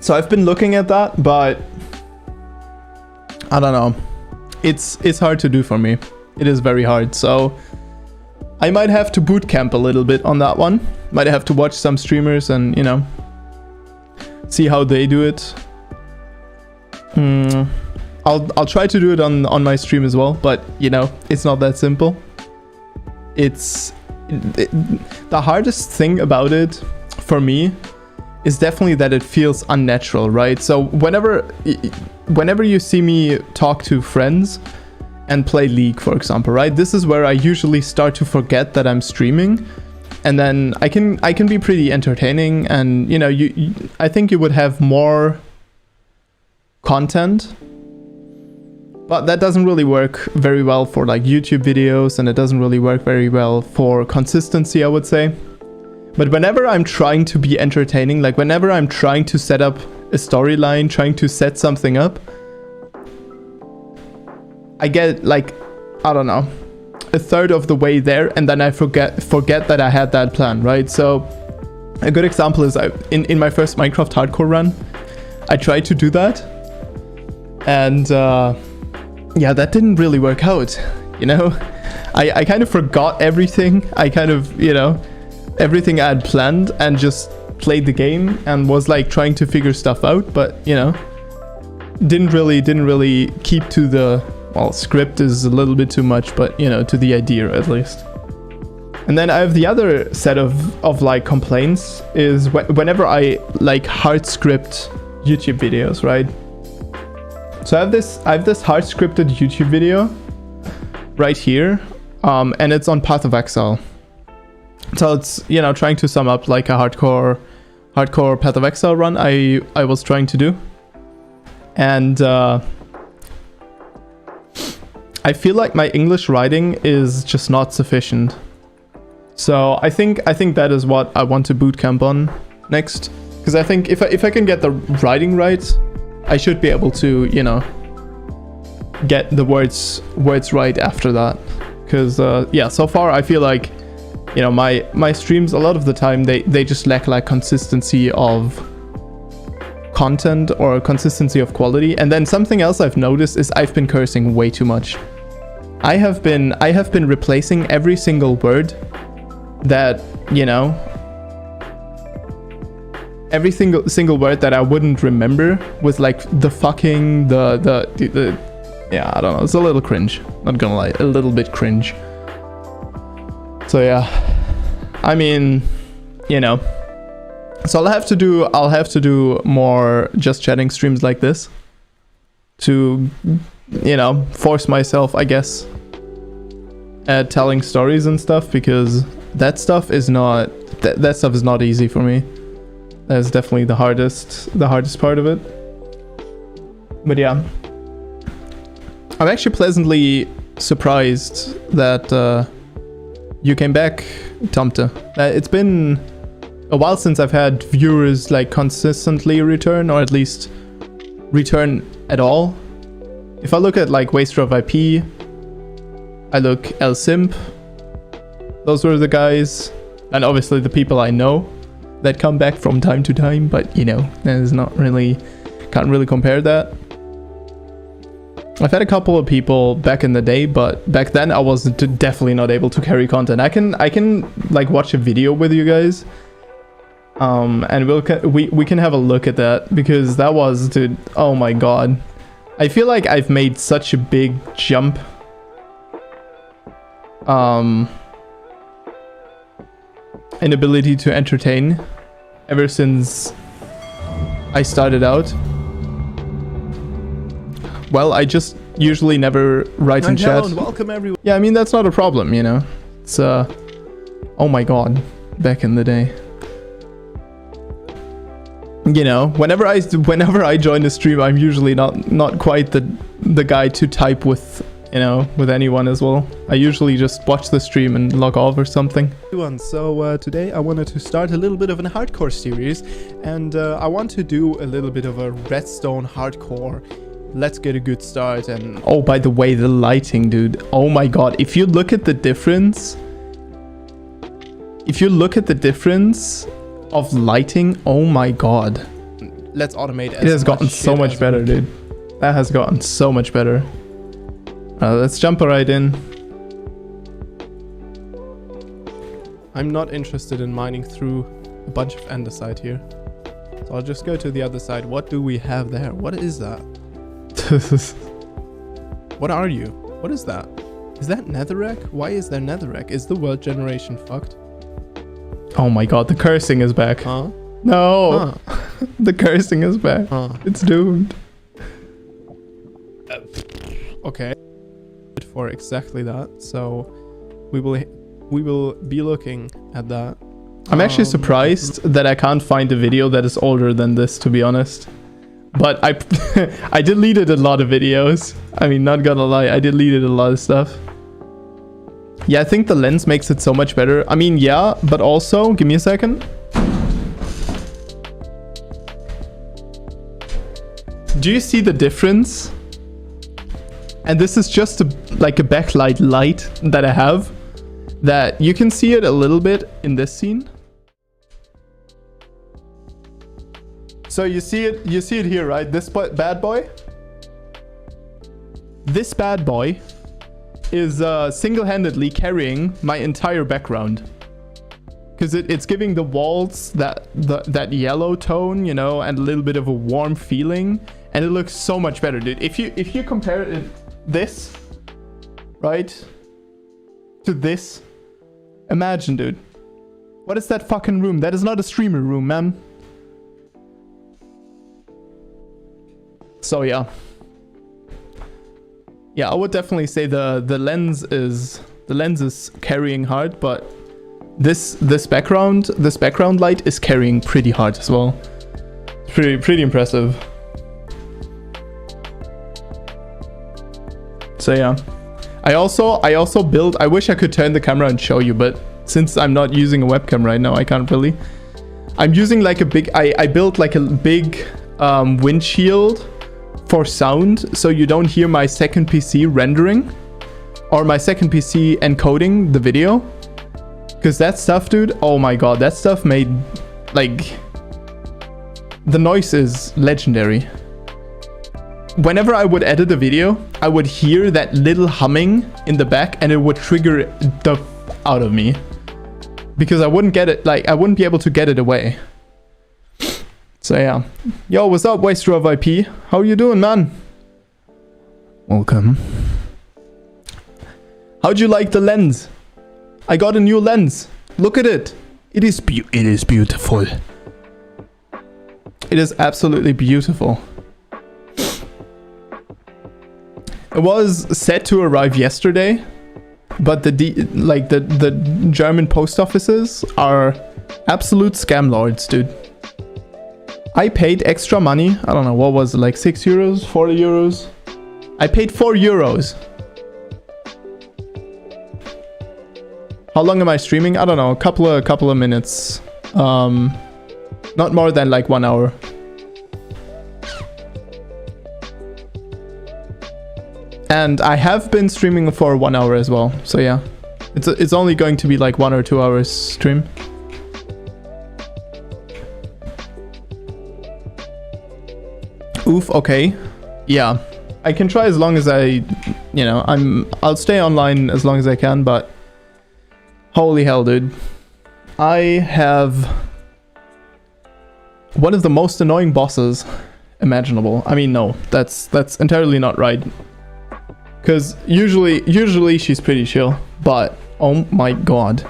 So I've been looking at that, but I don't know. It's hard to do for me. It is very hard. So I might have to boot camp a little bit on that one. Might have to watch some streamers and, you know, see how they do it. I'll try to do it on my stream as well, but you know, it's not that simple. The hardest thing about it for me is definitely that it feels unnatural, right? So whenever you see me talk to friends and play League, for example, right? This is where I usually start to forget that I'm streaming, and then I can be pretty entertaining, and you know, I think you would have more content. But that doesn't really work very well for like YouTube videos, and it doesn't really work very well for consistency, I would say. But whenever I'm trying to be entertaining, like whenever I'm trying to set up a storyline, trying to set something up, I get like, I don't know, a third of the way there, and then I forget that I had that plan, right? So a good example is in my first Minecraft hardcore run, I tried to do that, and yeah, that didn't really work out, you know? I kind of forgot everything. I kind of, you know, everything I had planned, and just played the game and was like trying to figure stuff out, but you know, didn't really keep to the, well, script is a little bit too much, but you know, to the idea at least. And then I have the other set of like complaints is whenever I like hard script YouTube videos, right? So I have this hard scripted YouTube video right here, and it's on Path of Exile. So it's, you know, trying to sum up like a hardcore Path of Exile run I was trying to do, and I feel like my English writing is just not sufficient. So I think that is what I want to bootcamp on next, because I think if I can get the writing right, I should be able to, you know, get the words right after that. Because yeah, so far I feel like, you know, my streams a lot of the time they just lack like consistency of content or consistency of quality. And then something else I've noticed is I've been cursing way too much. I have been replacing every single word that, you know, every single word that I wouldn't remember with like the fucking, the yeah, I don't know, it's a little cringe, not gonna lie, a little bit cringe. So yeah, I mean, you know, so I'll have to do more just chatting streams like this to, you know, force myself, I guess, at telling stories and stuff, because that stuff is not easy for me. That's definitely the hardest part of it. But yeah, I'm actually pleasantly surprised that you came back, Tomte. It's been a while since I've had viewers like consistently return, or at least return at all. If I look at like Waster of IP, I look El Simp, those were the guys, and obviously the people I know that come back from time to time, but you know, there's not really, can't really compare that. I've had a couple of people back in the day, but back then I was definitely not able to carry content. I can like watch a video with you guys, and we can have a look at that, because that was, dude, oh my god. I feel like I've made such a big jump inability to entertain ever since I started out. Well, I just usually never write in chat. Welcome everyone. Yeah, I mean, that's not a problem, you know. It's oh my god, back in the day. You know, whenever I join a stream, I'm usually not quite the guy to type with, you know, with anyone as well. I usually just watch the stream and log off or something. So today I wanted to start a little bit of a hardcore series, and I want to do a little bit of a redstone hardcore. Let's get a good start. And oh, by the way, the lighting, dude. Oh my god, if you look at the difference, of lighting, oh my god. Let's automate it. It has gotten so much better, dude. That has gotten so much better. Let's jump right in. I'm not interested in mining through a bunch of andesite here. So I'll just go to the other side. What do we have there? What is that? What are you? What is that? Is that netherrack? Why is there netherrack? Is the world generation fucked? Oh my god, the cursing is back. Huh? No! Huh. The cursing is back. Huh. It's doomed. Okay. For exactly that. So we will be looking at that. I'm actually surprised that I can't find a video that is older than this, to be honest. But I deleted a lot of videos. I mean, not gonna lie, I deleted a lot of stuff. Yeah, I think the lens makes it so much better. I mean, yeah, but also, give me a second. Do you see the difference? And this is just like a backlight light that I have. That you can see it a little bit in this scene. So you see it here, right? This bad boy? This bad boy is single-handedly carrying my entire background, because it's giving the walls that yellow tone, you know, and a little bit of a warm feeling, and it looks so much better, dude. If you compare it this, right, to this, imagine, dude, what is that fucking room? That is not a streamer room, man. So yeah. Yeah, I would definitely say the lens is carrying hard, but this background light is carrying pretty hard as well. Pretty impressive. So yeah. I also built, I wish I could turn the camera and show you, but since I'm not using a webcam right now, I can't really. I'm using like a big, I built like a big windshield for sound, so you don't hear my second PC rendering or my second PC encoding the video, because that stuff, dude, oh my god, that stuff made, like, the noise is legendary. Whenever I would edit a video, I would hear that little humming in the back, and it would trigger the out of me, because I wouldn't get it, like, I wouldn't be able to get it away. So yeah. Yo, what's up, Waster of IP? How you doing, man? Welcome. How'd you like the lens? I got a new lens. Look at it. It is beautiful. It is absolutely beautiful. It was set to arrive yesterday, but the German post offices are absolute scam lords, dude. I paid extra money. I don't know, what was it, like 6 euros, 40 euros? I paid 4 euros. How long am I streaming? I don't know, a couple of minutes. Not more than like 1 hour. And I have been streaming for 1 hour as well. So yeah, it's only going to be like 1 or 2 hours stream. Oof, okay. Yeah. I can try as long as I'll stay online as long as I can, but holy hell, dude. I have one of the most annoying bosses imaginable. I mean, no, that's entirely not right. Cause usually she's pretty chill, but oh my god.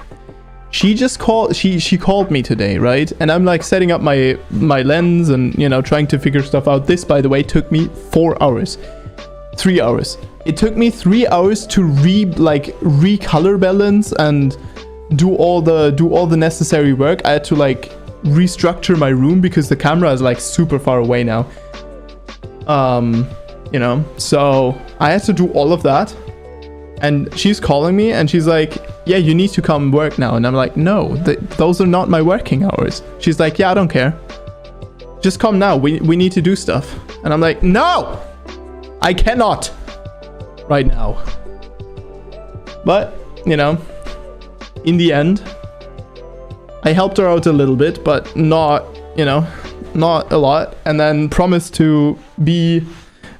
she called me today, right? And I'm like setting up my lens and, you know, trying to figure stuff out. This, by the way, took me 4 hours. 3 hours. It took me 3 hours to recolor balance and do all the necessary work. I had to like restructure my room because the camera is like super far away now. You know, so I had to do all of that. And she's calling me and she's like, yeah, you need to come work now. And I'm like, no, those are not my working hours. She's like, yeah, I don't care. Just come now. We need to do stuff. And I'm like, no, I cannot right now. But, you know, in the end, I helped her out a little bit, but not, you know, not a lot. And then promised to be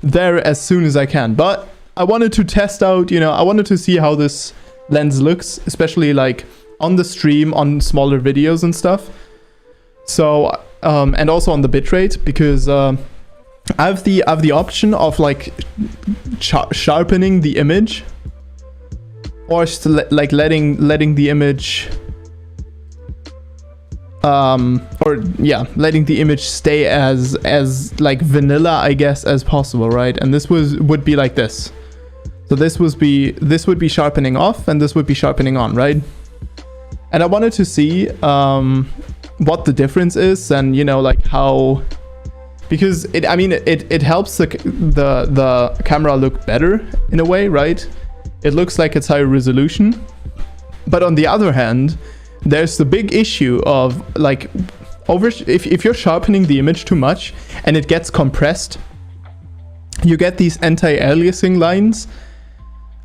there as soon as I can. But I wanted to test out, you know, I wanted to see how this lens looks, especially like on the stream, on smaller videos and stuff. So, and also on the bitrate, because I have the option of like sharpening the image, or just like letting the image, letting the image stay as like vanilla, I guess, as possible, right? And this would be like this. So this would be sharpening off, and this would be sharpening on, right? And I wanted to see what the difference is, and, you know, like how, because it helps the camera look better in a way, right? It looks like it's higher resolution. But on the other hand, there's the big issue of like if you're sharpening the image too much and it gets compressed, you get these anti-aliasing lines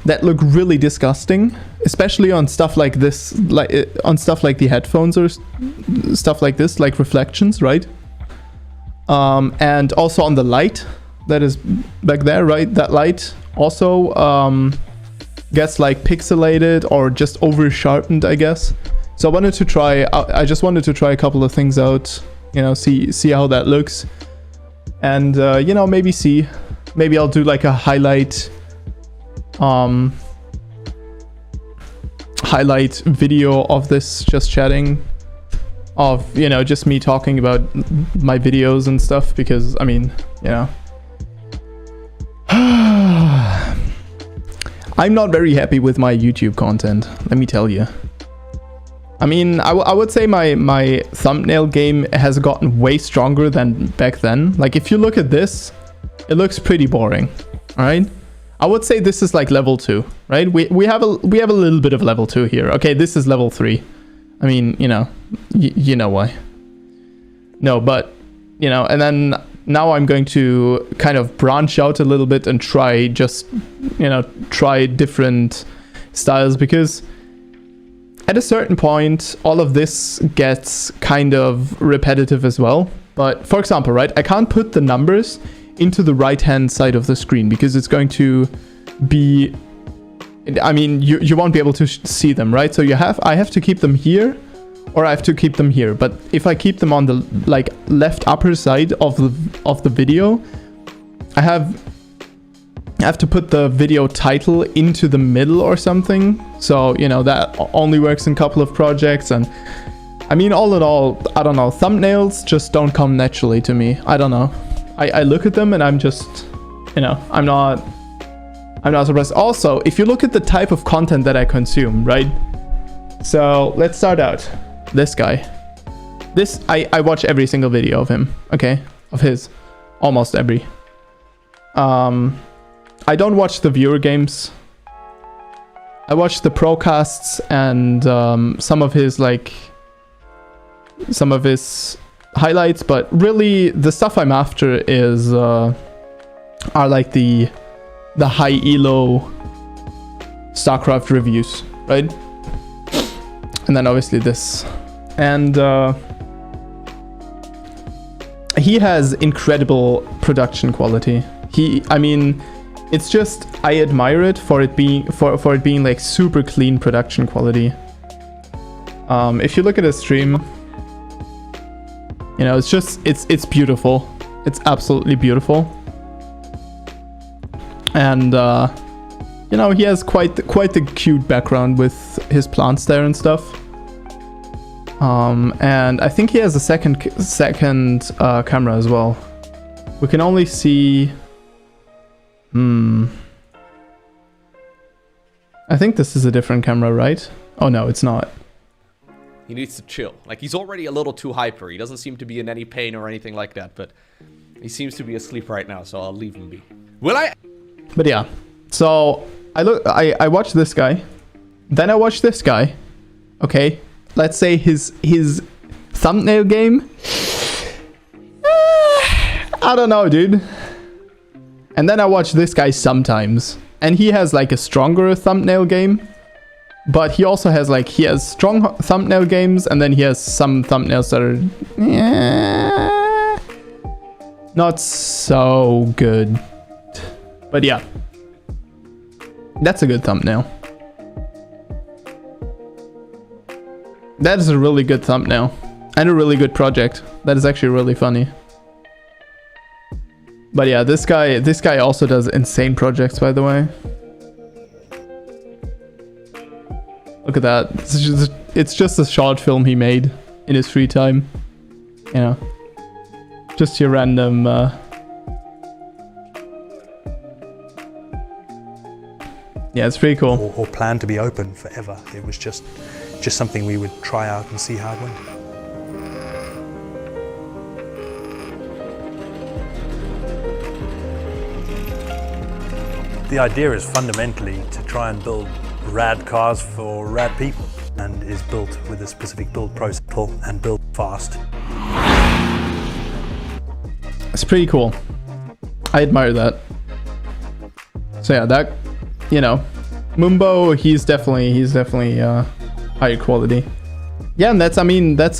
that look really disgusting, especially on stuff like this, like on stuff like the headphones or stuff like this, like reflections, right? And also on the light that is back there, right? That light also gets like pixelated or just over sharpened, I guess. So I just wanted to try a couple of things out, you know, see how that looks, and you know, maybe I'll do like a highlight video of this, just chatting, of, you know, just me talking about my videos and stuff, because I mean, you know, I'm not very happy with my YouTube content, let me tell you. I mean, I would say my thumbnail game has gotten way stronger than back then. Like, if you look at this, it looks pretty boring. All right, I would say this is like level 2, right? We have a little bit of level 2 here. Okay, this is level 3. I mean, you know, you know why. No, but, you know, and then now I'm going to kind of branch out a little bit and try different styles, because at a certain point, all of this gets kind of repetitive as well. But for example, right, I can't put the numbers into the right-hand side of the screen because it's going to be, I mean, you won't be able to see them, right? So I have to keep them here, or I have to keep them here. But if I keep them on the like left upper side of the video, I have to put the video title into the middle or something. So, you know, that only works in a couple of projects. And I mean, all in all, I don't know, thumbnails just don't come naturally to me. I don't know. I look at them and I'm just, you know, I'm not surprised. Also, if you look at the type of content that I consume, right? So let's start out. This guy. This, I watch every single video of him, okay? Of his. Almost every. I don't watch the viewer games. I watch the procasts and some of his highlights, but really the stuff I'm after is are like the high elo StarCraft reviews, right? And then obviously this, and he has incredible production quality. I mean, it's just, I admire it for it being like super clean production quality. If you look at his stream, you know, it's beautiful. It's absolutely beautiful. And you know, he has quite the cute background with his plants there and stuff. And I think he has a second camera as well. We can only see. I think this is a different camera, right? Oh no, it's not. He needs to chill. Like, he's already a little too hyper. He doesn't seem to be in any pain or anything like that, but he seems to be asleep right now, so I'll leave him be. Will I? But yeah, so I watched this guy, then I watched this guy. Okay, let's say his thumbnail game. I don't know, dude. And then I watch this guy sometimes, and he has like a stronger thumbnail game. But he also has he has strong thumbnail games, and then he has some thumbnails that are not so good. But yeah, that's a good thumbnail. That is a really good thumbnail and a really good project. That is actually really funny. But yeah, this guy also does insane projects, by the way. Look at that. It's just a short film he made in his free time. You know, just your random. Yeah, it's pretty cool. Or planned to be open forever. It was just something we would try out and see how it went. The idea is fundamentally to try and build rad cars for rad people, and is built with a specific build process and built fast. It's pretty cool. I admire that. So yeah, that, you know, Mumbo, he's definitely higher quality. Yeah, and that's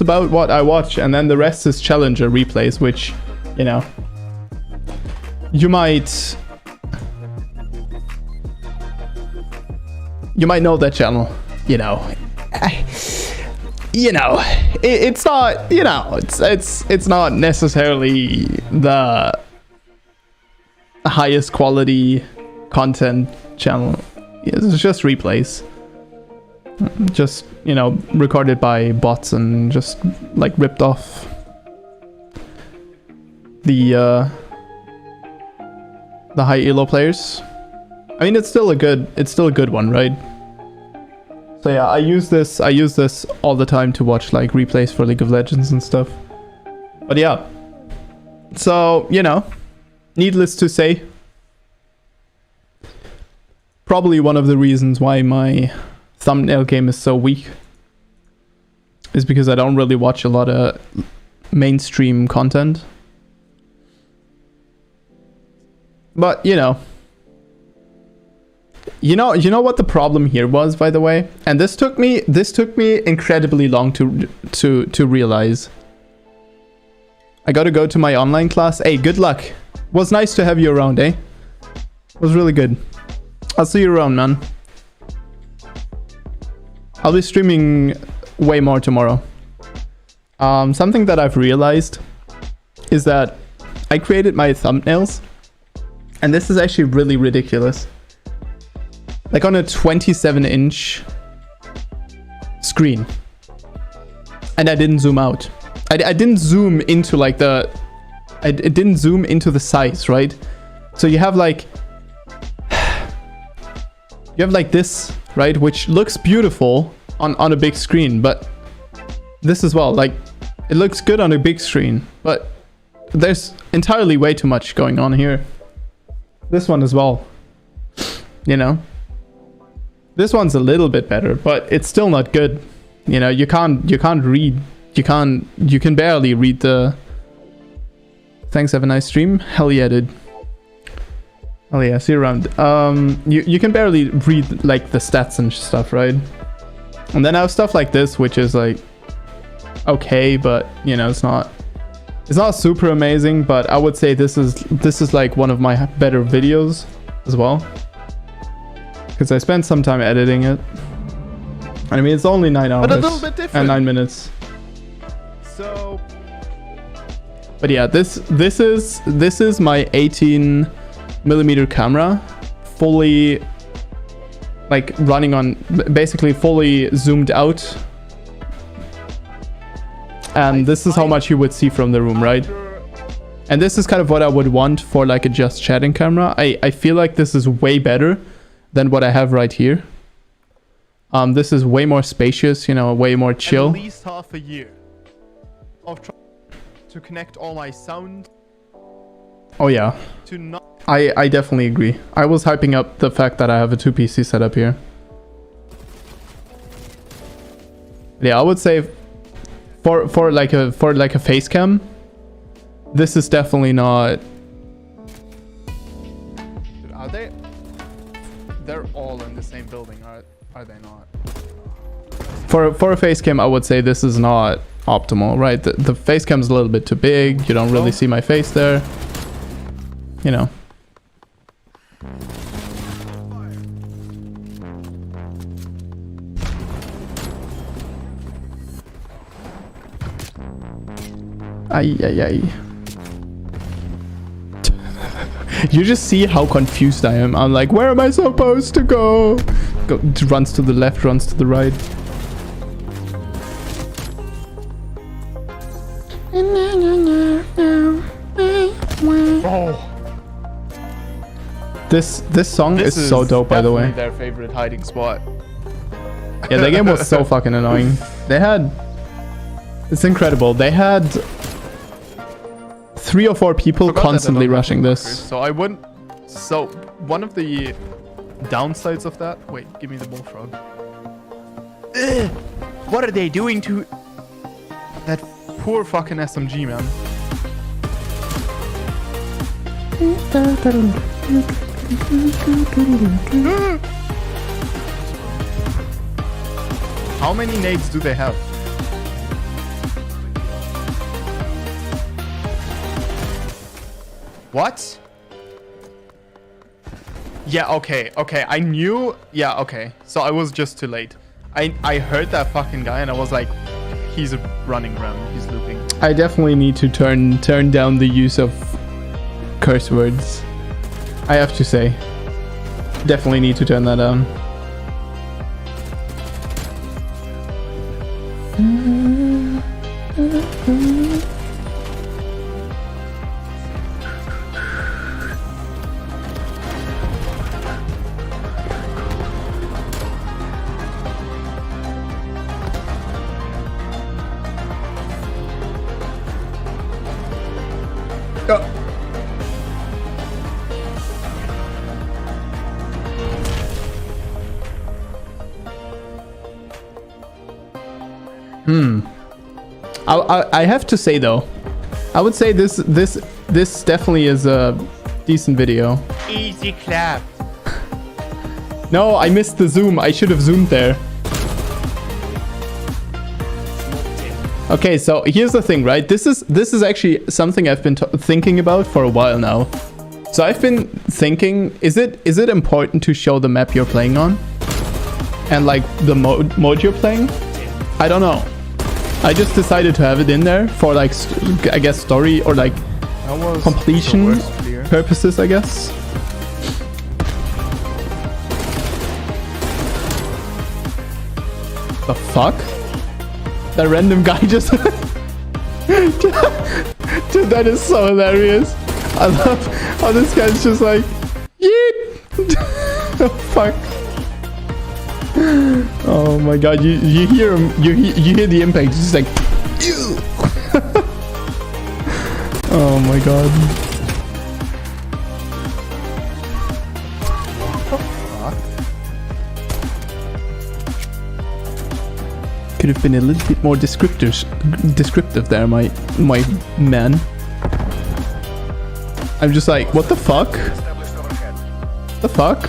about what I watch, and then the rest is Challenger replays, which, you know, you might know that channel, you know. It's not, you know, it's not necessarily the highest quality content channel. It's just replays, just, you know, recorded by bots and just like ripped off the high elo players. I mean, it's still a good one, right? So yeah, I use this all the time to watch like replays for League of Legends and stuff. But yeah, so, you know, needless to say, probably one of the reasons why my thumbnail game is so weak is because I don't really watch a lot of mainstream content. But, you know what the problem here was, by the way, and this took me incredibly long to realize. I gotta go to my online class. Hey, good luck. Was nice to have you around, eh? Was really good. I'll see you around, man. I'll be streaming way more tomorrow. Something that I've realized is that I created my thumbnails, and this is actually really ridiculous. Like on a 27-inch screen, and I didn't zoom out. I didn't zoom into like it didn't zoom into the size, right? So you have like this, right, which looks beautiful on a big screen, but this as well, like it looks good on a big screen, but there's entirely way too much going on here. This one as well, you know. This one's a little bit better, but it's still not good. You know, you can barely read the... Thanks, have a nice stream. Hell yeah, dude. Hell yeah, see you around. You can barely read like the stats and stuff, right? And then I have stuff like this, which is like okay, but you know, it's not super amazing, but I would say this is like one of my better videos as well, because I spent some time editing it. I mean, it's only 9 hours, but a little bit different, and 9 minutes. So, but yeah, this is my 18mm camera, fully like running on, basically fully zoomed out and this is how much you would see from the room, right? And this is kind of what I would want for like a just chatting camera. I feel like this is way better than what I have right here. This is way more spacious, you know, way more chill. At least half a year of trying to connect all my sound. Oh yeah. To not. I definitely agree. I was hyping up the fact that I have a 2 PC setup here. Yeah, I would say for like a face cam, this is definitely not. Are they? They're all in the same building, are they not? For a face cam, I would say this is not optimal, right? The face cam is a little bit too big. You don't really see my face there. You know. Ay, ay, ay. You just see how confused I am. I'm like, where am I supposed to go? Runs to the left, runs to the right. Oh. This song is so dope, by the way. Their favorite hiding spot. Yeah, the game was so fucking annoying. It's incredible. They had 3 or 4 people constantly rushing this. So I wouldn't. So one of the downsides of that. Wait, give me the bullfrog. What are they doing to that poor fucking SMG, man? How many nades do they have? What? Yeah, okay, I knew. Yeah, okay. So I was just too late. I heard that fucking guy and I was like, he's running around, he's looping. I definitely need to turn down the use of curse words. I have to say. Definitely need to turn that down. I have to say though, I would say this definitely is a decent video. Easy clap. No, I missed the zoom. I should have zoomed there. Okay, so here's the thing, right? This is actually something I've been thinking about for a while now. So I've been thinking, is it important to show the map you're playing on? And like the mode you're playing? I don't know. I just decided to have it in there for like, I guess story or like completion purposes, I guess. The fuck? That random guy just... Dude, that is so hilarious. I love how this guy's just like... Yeet! Oh, fuck. Oh my god, you hear him, you hear the impact, it's just like... Oh my god. Could have been a little bit more descriptive there, my man. I'm just like, what the fuck? The fuck?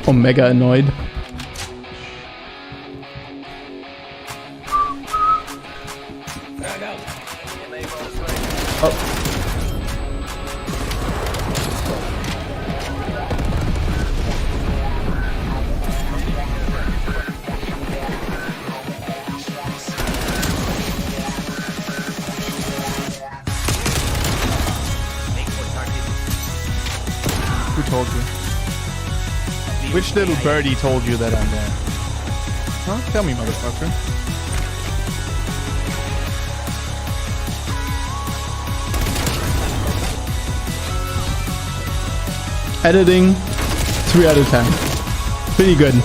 I'm mega annoyed. Oh. Who told you? Which little birdie told you that I'm there? Huh? Tell me, motherfucker. Editing, 3 out of 10. Pretty good.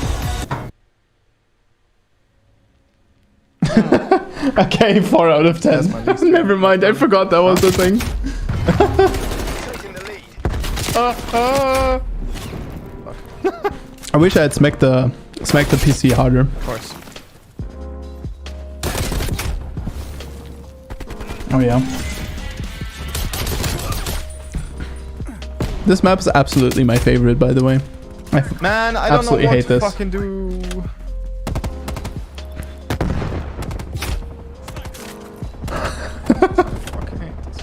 Okay, 4 out of 10. Never mind, I forgot that was the thing. I wish I had smacked the PC harder. Of course. Oh yeah. This map is absolutely my favorite, by the way. Man, I don't know absolutely what hate to this. fucking do. Fucking hate this.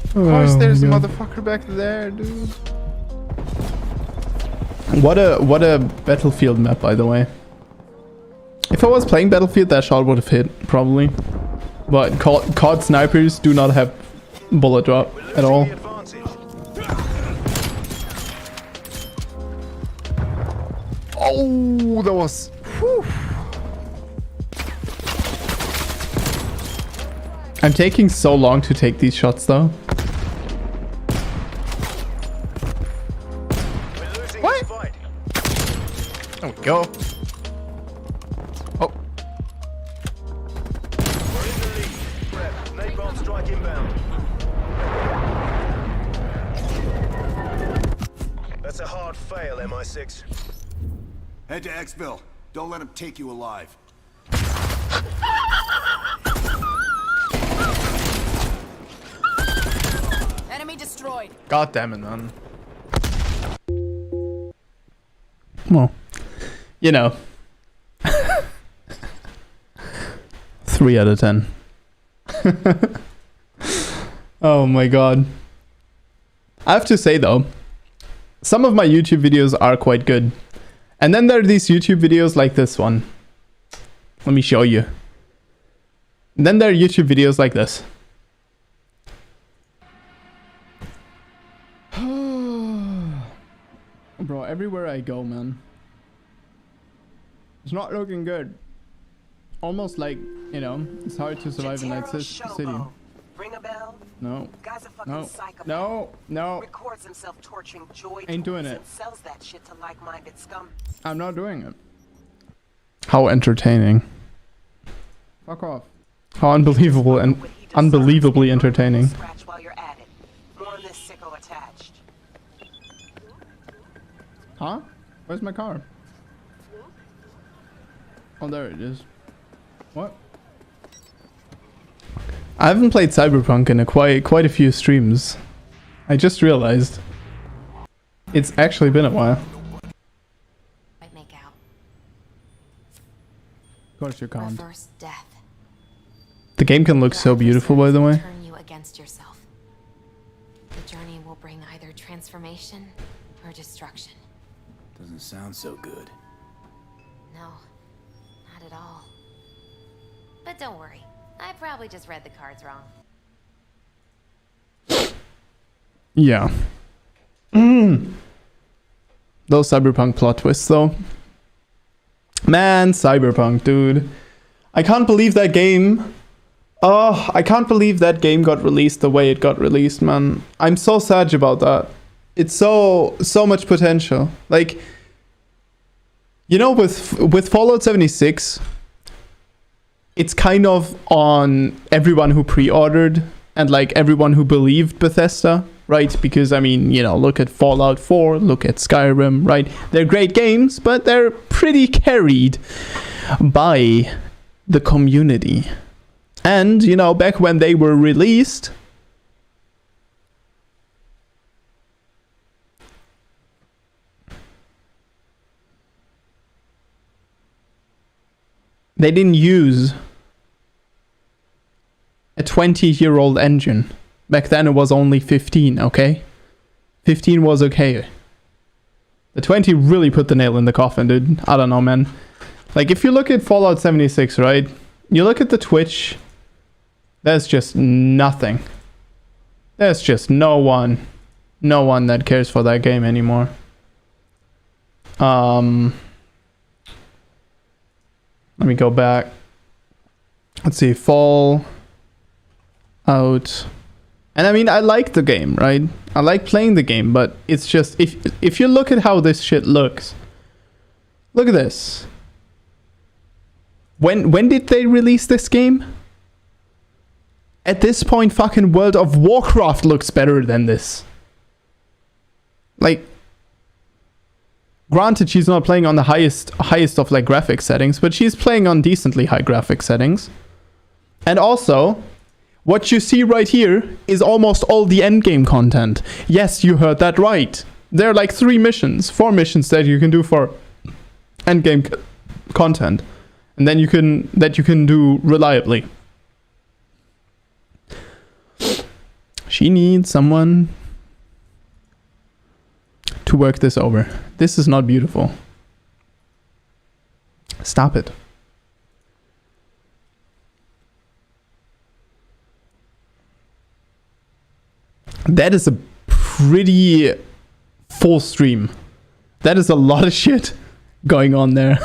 Of course, there's a motherfucker back there, dude. What a Battlefield map, by the way. If I was playing Battlefield, that shot would have hit, probably. But COD snipers do not have bullet drop at all. Oh, that was... Whew. I'm taking so long to take these shots, though. What? There we go. Oh. That's a hard fail, MI6. Head to Xville. Don't let him take you alive. Enemy destroyed. God damn it, man. Well, you know. 3 out of 10. Oh my god. I have to say though, some of my YouTube videos are quite good. And then there are these YouTube videos like this one. Let me show you. And then there are YouTube videos like this. Bro, everywhere I go, man. It's not looking good. Almost like, you know, it's hard to survive in Night City. Ring a bell? No. Guy's a fucking No. psychopath. No. No. Records himself torturing joy Ain't doing toys it. and sells that shit to like-minded scum. I'm not doing it. How entertaining. Fuck off. How unbelievable and unbelievably entertaining. Scratch while you're at it. More on this sicko attached. Huh? Where's my car? Oh, there it is. What? I haven't played Cyberpunk in quite a few streams. I just realized. It's actually been a while. Might make out. Of course you can't. Reverse death. The game can look so beautiful, by the way. Turn you against yourself. The journey will bring either transformation or destruction. Doesn't sound so good. No, not at all. But don't worry. I probably just read the cards wrong. Yeah. Those Cyberpunk plot twists, though. Man, Cyberpunk, dude. I can't believe that game. Oh, I can't believe that game got released the way it got released, man. I'm so sad about that. It's so much potential. Like, you know, with Fallout 76, it's kind of on everyone who pre-ordered and like everyone who believed Bethesda, right? Because I mean, you know, look at Fallout 4, look at Skyrim, right? They're great games, but they're pretty carried by the community. And, you know, back when they were released, they didn't use a 20-year-old engine. Back then it was only 15, okay? 15 was okay. The 20 really put the nail in the coffin, dude. I don't know, man. Like, if you look at Fallout 76, right? You look at the Twitch, there's just nothing. There's just no one that cares for that game anymore. Let me go back. Let's see, Fallout. And I mean, I like the game, right? I like playing the game, but it's just, if you look at how this shit looks, look at this. When did they release this game? At this point, fucking World of Warcraft looks better than this. Like, granted, she's not playing on the highest of like graphics settings, but she's playing on decently high graphics settings. And also, what you see right here is almost all the endgame content. Yes, you heard that right. There are like 4 missions that you can do for endgame content, and then you can do reliably. She needs someone to work this over. This is not beautiful. Stop it. That is a pretty full stream. That is a lot of shit going on there.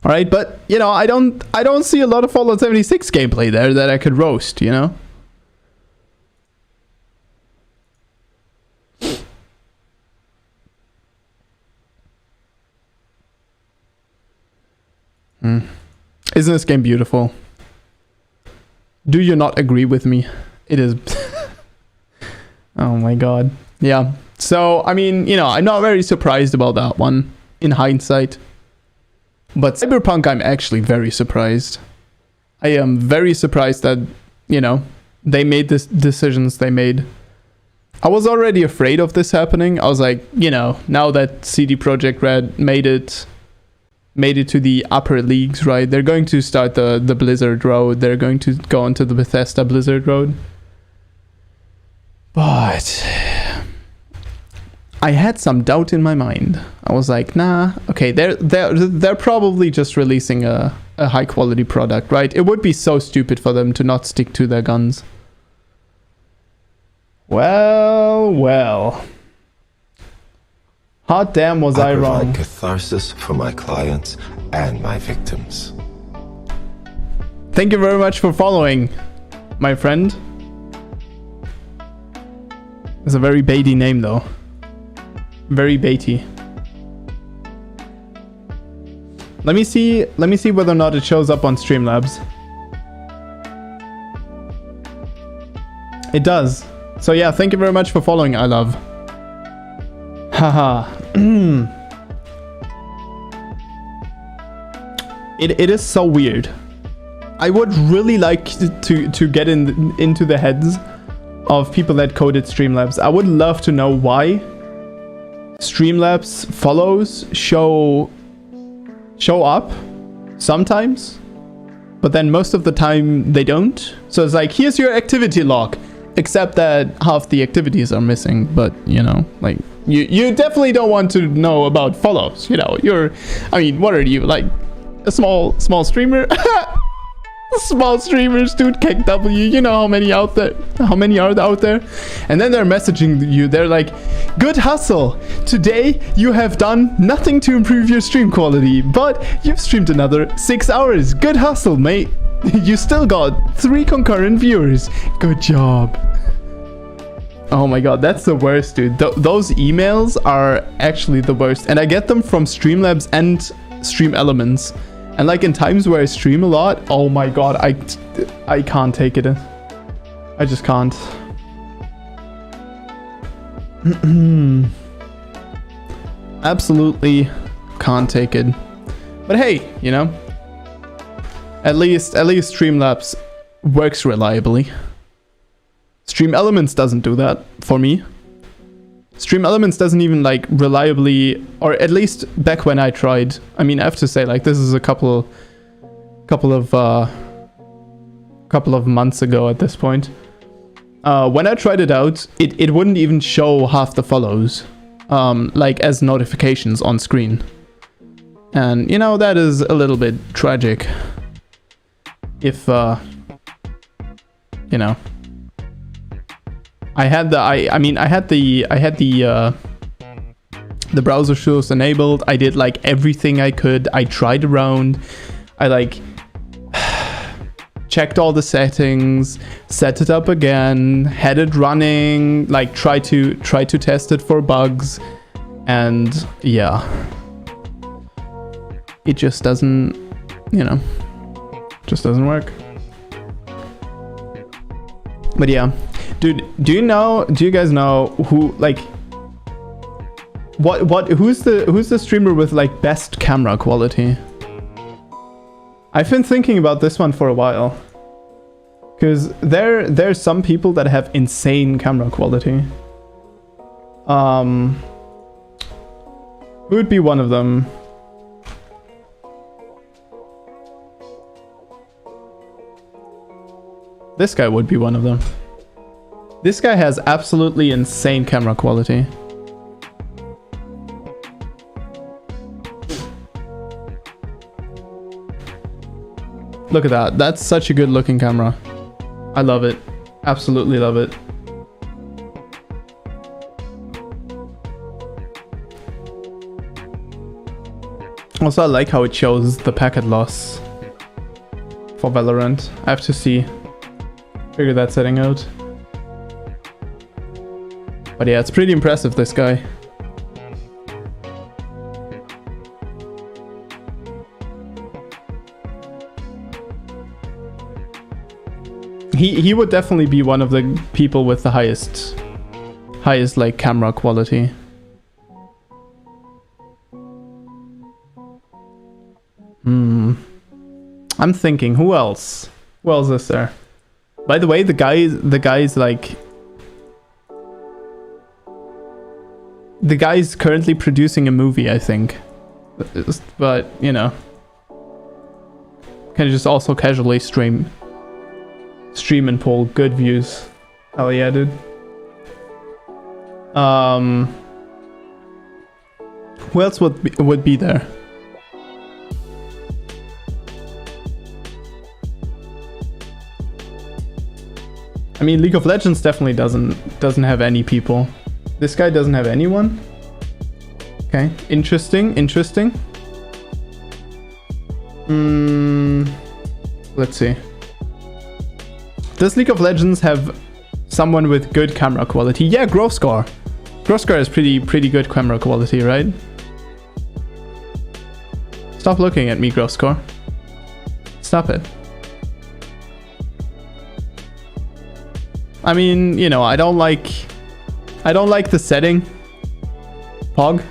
All right, but you know, I don't see a lot of Fallout 76 gameplay there that I could roast, you know? Isn't this game beautiful? Do you not agree with me? It is. Oh my god. Yeah. So, I mean, you know, I'm not very surprised about that one in hindsight. But Cyberpunk, I'm actually very surprised. I am very surprised that, you know, they made this decisions they made. I was already afraid of this happening. I was like, you know, now that CD Projekt Red made it to the upper leagues, right? They're going to start the Blizzard road. They're going to go onto the Bethesda Blizzard road. But I had some doubt in my mind. I was like, nah, okay, they're probably just releasing a high quality product, right? It would be so stupid for them to not stick to their guns. Well. Hot damn, was I wrong. provide catharsis for my clients and my victims. Thank you very much for following, my friend. It's a very baity name, though. Very baity. Let me see whether or not it shows up on Streamlabs. It does. So yeah, thank you very much for following, I love. Haha. It is so weird. I would really like to get into the heads of people that coded Streamlabs. I would love to know why Streamlabs follows show up sometimes, but then most of the time they don't. So it's like, here's your activity log, except that half the activities are missing. But you know, like you definitely don't want to know about follows. You know, I mean, what are you, like a small streamer? Small streamers, dude. KW, you know how many are out there? And then they're messaging you. They're like, good hustle. Today you have done nothing to improve your stream quality, but you've streamed another 6 hours. Good hustle, mate. You still got 3 concurrent viewers. Good job. Oh my god, that's the worst, dude. Those emails are actually the worst. And I get them from Streamlabs and Stream Elements. And like in times where I stream a lot, oh my god, I can't take it. I just can't. Absolutely can't take it. But hey, you know, at least Streamlabs works reliably. Stream Elements doesn't do that for me. Stream Elements doesn't even like reliably, or at least back when I tried. I mean, I have to say, like, this is a couple of months ago at this point. When I tried it out, it wouldn't even show half the follows, like as notifications on screen. And you know, that is a little bit tragic. If you know. I had the The browser was enabled. I did like everything I could. I tried around. I like checked all the settings, set it up again, had it running, like try to test it for bugs, and yeah, it just doesn't, you know, just doesn't work. But yeah, dude, do you guys know who, like, who's the streamer with like best camera quality? I've been thinking about this one for a while, because there's some people that have insane camera quality. Who would be one of them? This guy would be one of them. This guy has absolutely insane camera quality. Look at that. That's such a good looking camera. I love it. Absolutely love it. Also, I like how it shows the packet loss for Valorant. I have to figure that setting out. But yeah, it's pretty impressive, this guy. He would definitely be one of the people with the highest like camera quality. I'm thinking, who else? Who else is there? By the way, the guy's like, the guy's currently producing a movie, I think. But you know, can just also casually stream and pull good views. Hell yeah, dude. Who else would be there? I mean, League of Legends definitely doesn't have any people. This guy doesn't have anyone. Okay, interesting. Let's see. Does League of Legends have someone with good camera quality? Yeah, Growscore. Growscore has pretty good camera quality, right? Stop looking at me, Growscore. Stop it. I mean, you know, I don't like the setting. Pog.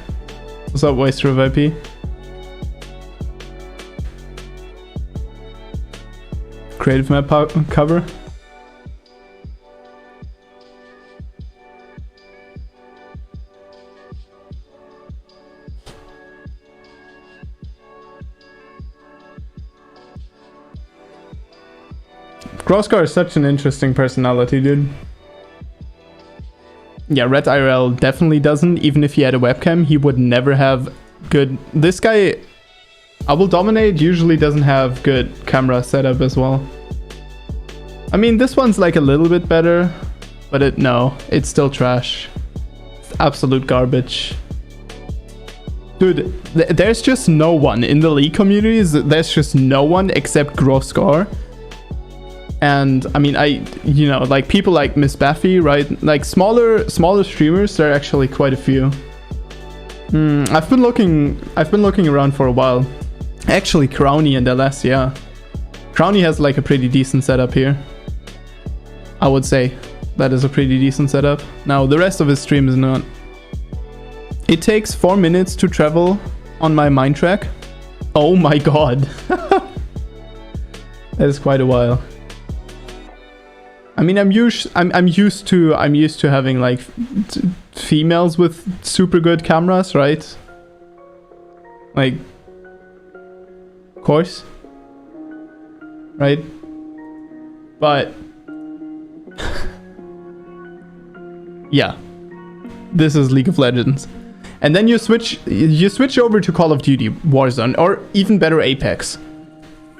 What's up, Waster of IP? Creative map cover. Groscar is such an interesting personality, dude. Yeah, Red IRL definitely doesn't. Even if he had a webcam, he would never have good... This guy, I Will Dominate, usually doesn't have good camera setup as well. I mean, this one's like a little bit better, but it's still trash. It's absolute garbage. Dude, there's just no one in the League communities. There's just no one except Groscar. And I mean, you know, like people like Miss Baffy, right? Like smaller streamers, there are actually quite a few. I've been looking around for a while. Actually, Crowny and LS, yeah. Crowny has like a pretty decent setup here. I would say that is a pretty decent setup. Now, the rest of his stream is not. It takes 4 minutes to travel on my mine track. Oh my god. That is quite a while. I mean, I'm used to having like females with super good cameras, right? Like, of course, right? But yeah, this is League of Legends, and then you switch over to Call of Duty Warzone, or even better, Apex.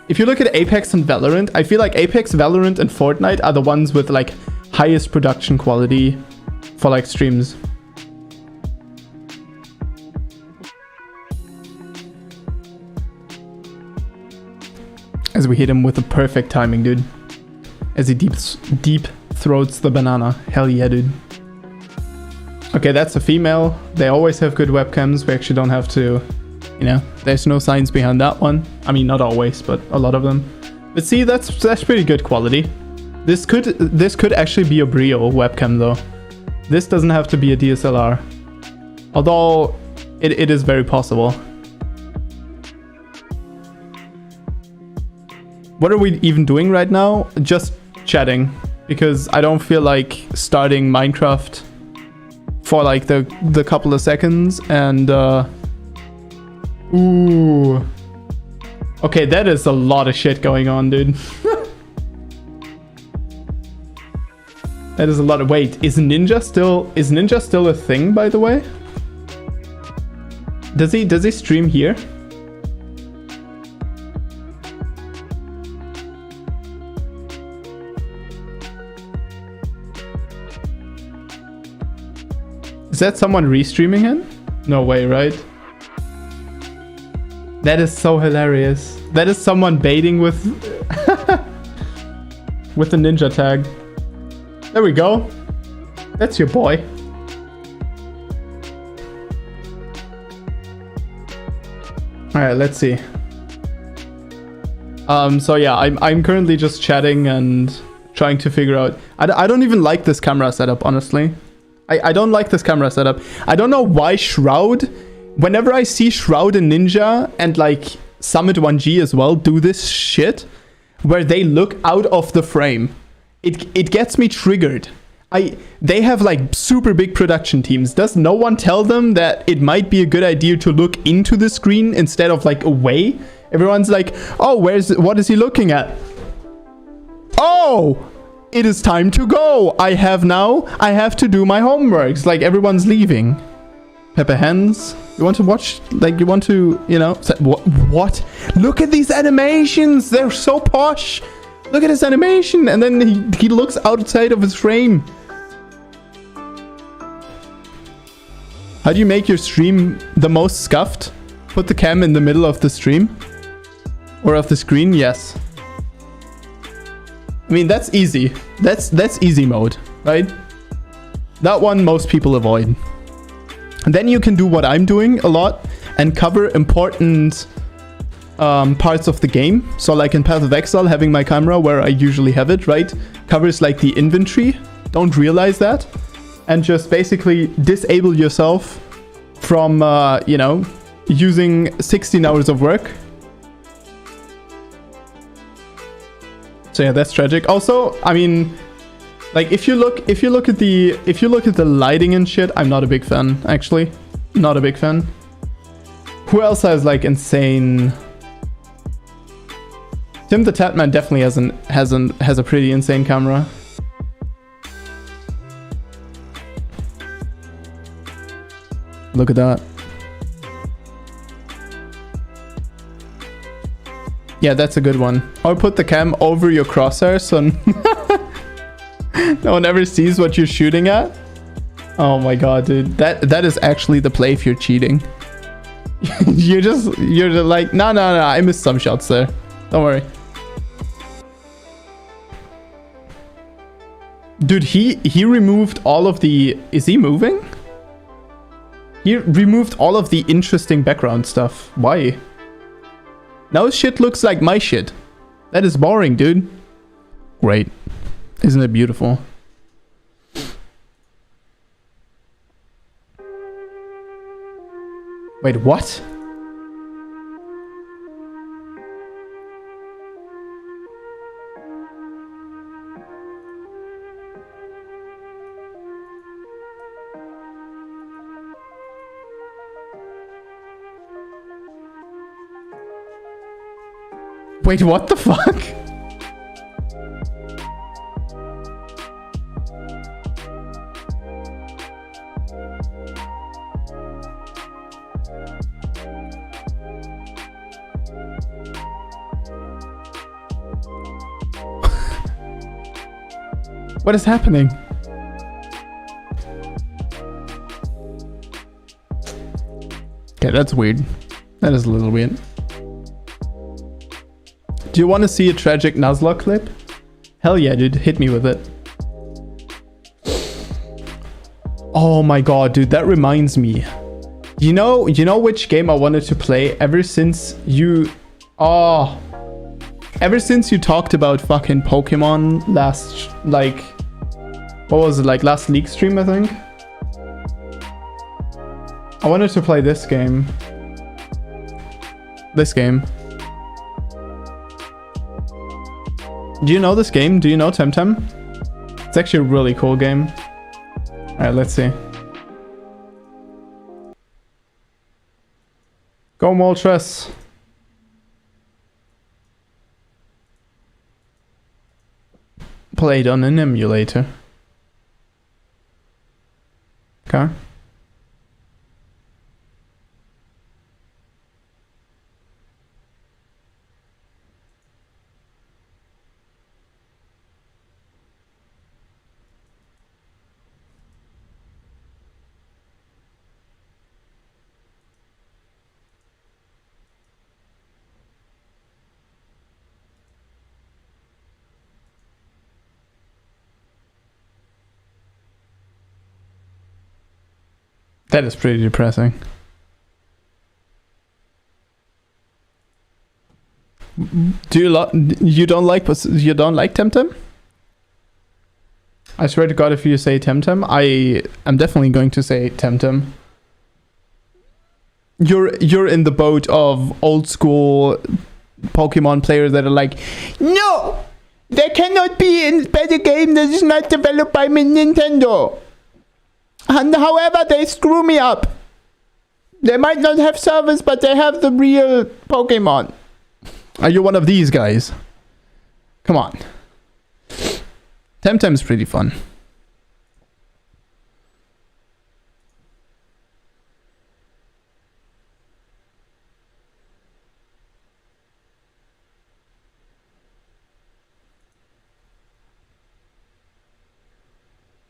If you look at Apex and Valorant, I feel like Apex, Valorant, and Fortnite are the ones with like highest production quality for like streams. As we hit him with the perfect timing, dude. As he deep throats the banana. Hell yeah, dude. Okay, that's a female. They always have good webcams. We actually don't have to, you know, there's no science behind that one. I mean, not always, but a lot of them. But see, that's pretty good quality. This could actually be a Brio webcam though. This doesn't have to be a DSLR. Although it is very possible. What are we even doing right now? Just chatting, because I don't feel like starting Minecraft for like the couple of seconds. And ooh, okay, that is a lot of shit going on, dude. That is a lot of... Wait, is Ninja still a thing, by the way? Does he stream here? Is that someone restreaming him? No way, right? That is so hilarious. That is someone baiting with with the ninja tag. There we go. That's your boy. Alright, let's see. So yeah, I'm currently just chatting and trying to figure out... I don't even like this camera setup, honestly. I don't like this camera setup. I don't know why Shroud... Whenever I see Shroud and Ninja and like Summit 1G as well do this shit, where they look out of the frame, it gets me triggered. They have like super big production teams. Does no one tell them that it might be a good idea to look into the screen instead of like away? Everyone's like, oh, what is he looking at? Oh, it is time to go. I have to do my homeworks. Like everyone's leaving. Pepper Hens. You want to watch, like, you want to, you know, what? Look at these animations. They're so posh. Look at this animation. And then he looks outside of his frame. How do you make your stream the most scuffed? Put the cam in the middle of the stream or of the screen. Yes. I mean, that's easy. That's easy mode, right? That one most people avoid. And then you can do what I'm doing a lot and cover important parts of the game. So like in Path of Exile, having my camera where I usually have it, right? Covers like the inventory. Don't realize that. And just basically disable yourself from, you know, using 16 hours of work. So yeah, that's tragic. Also, I mean, like if you look at the lighting and shit, I'm not a big fan, actually. Not a big fan. Who else has like insane... Tim the Tatman definitely has a pretty insane camera. Look at that. Yeah, that's a good one. Or put the cam over your crosshair so no one ever sees what you're shooting at. Oh my god, dude. That is actually the play if you're cheating. you're just like, no, I missed some shots there. Don't worry. Dude, he removed all of the... Is he moving? He removed all of the interesting background stuff. Why? Now his shit looks like my shit. That is boring, dude. Great. Isn't it beautiful? Wait, what? Wait, what the fuck? What is happening? Okay, that's weird. That is a little weird. Do you want to see a tragic Nuzlocke clip? Hell yeah, dude. Hit me with it. Oh my god, dude. That reminds me. You know which game I wanted to play ever since you... Oh... Ever since you talked about fucking Pokemon last, like... What was it, like last league stream, I think? I wanted to play this game. This game. Do you know this game? Do you know Temtem? It's actually a really cool game. Alright, let's see. Go Moltres. Played on an emulator. Okay. That is pretty depressing. Do you don't like Temtem? I swear to God, if you say Temtem, I am definitely going to say Temtem. You're in the boat of old school Pokemon players that are like, no, there cannot be a better game that is not developed by Nintendo. And however, they screw me up. They might not have servers, but they have the real Pokemon. Are you one of these guys? Come on. Temtem's pretty fun.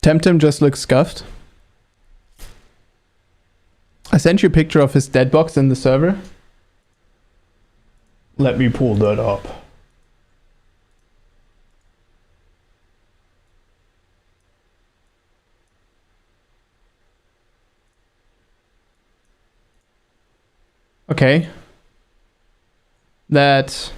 Temtem just looks scuffed. I sent you a picture of his dead box in the server. Let me pull that up. Okay. That...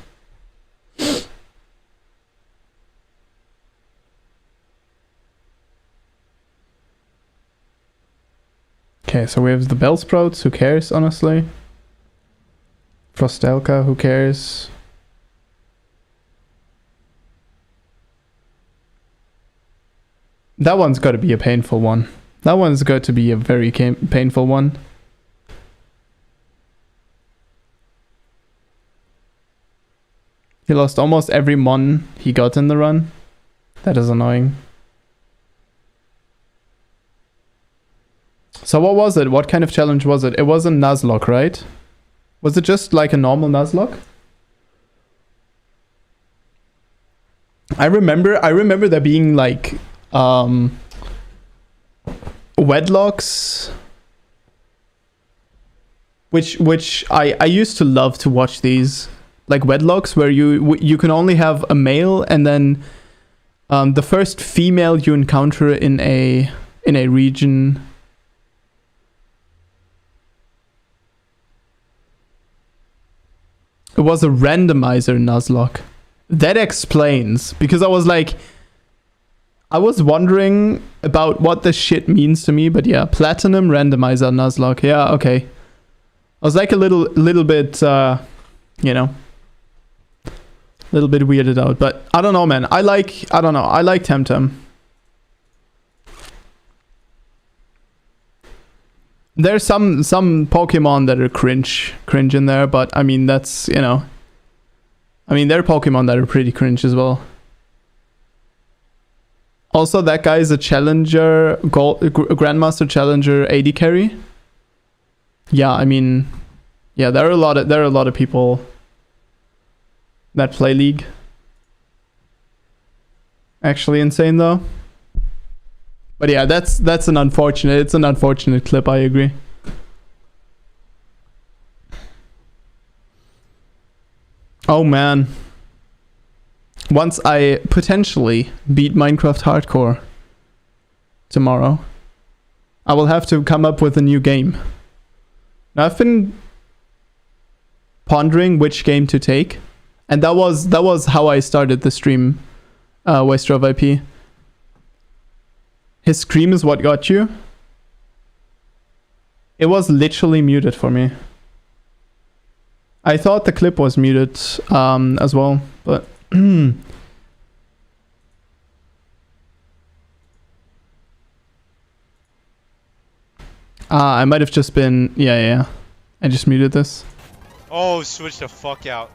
Okay, so we have the Bellsprouts, who cares, honestly? Frostelka, who cares? That one's got to be a painful one. That one's got to be a very painful one. He lost almost every mon he got in the run. That is annoying. So what was it? What kind of challenge was it? It was a Nuzlocke, right? Was it just like a normal Nuzlocke? I remember there being like wedlocks, which I used to love to watch these, like wedlocks where you can only have a male, and then the first female you encounter in a region. It was a randomizer Nuzlocke. That explains, because I was wondering about what this shit means to me, but yeah, platinum randomizer Nuzlocke. Yeah, okay. I was like a little bit, you know, a little bit weirded out, but I don't know, man. I like Temtem. There's some Pokemon that are cringe in there, but I mean, that's, you know, I mean, there are Pokemon that are pretty cringe as well. Also, that guy is a challenger, Grandmaster Challenger AD carry. Yeah, I mean, yeah, there are a lot of people that play League. Actually insane though. But yeah, it's an unfortunate clip, I agree. Oh man. once I potentially beat Minecraft Hardcore tomorrow, I will have to come up with a new game. Now, I've been pondering which game to take, and that was how I started the stream. Wastrov IP. His scream is what got you. It was literally muted for me. I thought the clip was muted as well, but I might have just been yeah. I just muted this. Oh, switch the fuck out.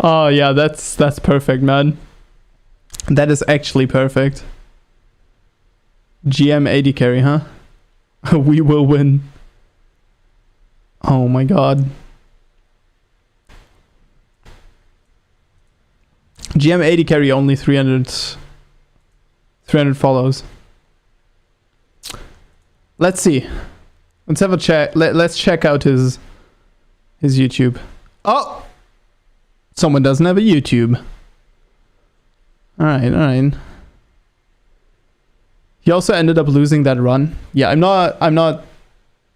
Oh yeah, that's perfect, man. That is actually perfect. GM 80 carry, huh? We will win. Oh my god. GM 80 carry only 300 follows. Let's see. Let's have a check. Let's check out his YouTube. Oh! Someone doesn't have a YouTube. Alright. He also ended up losing that run. Yeah, I'm not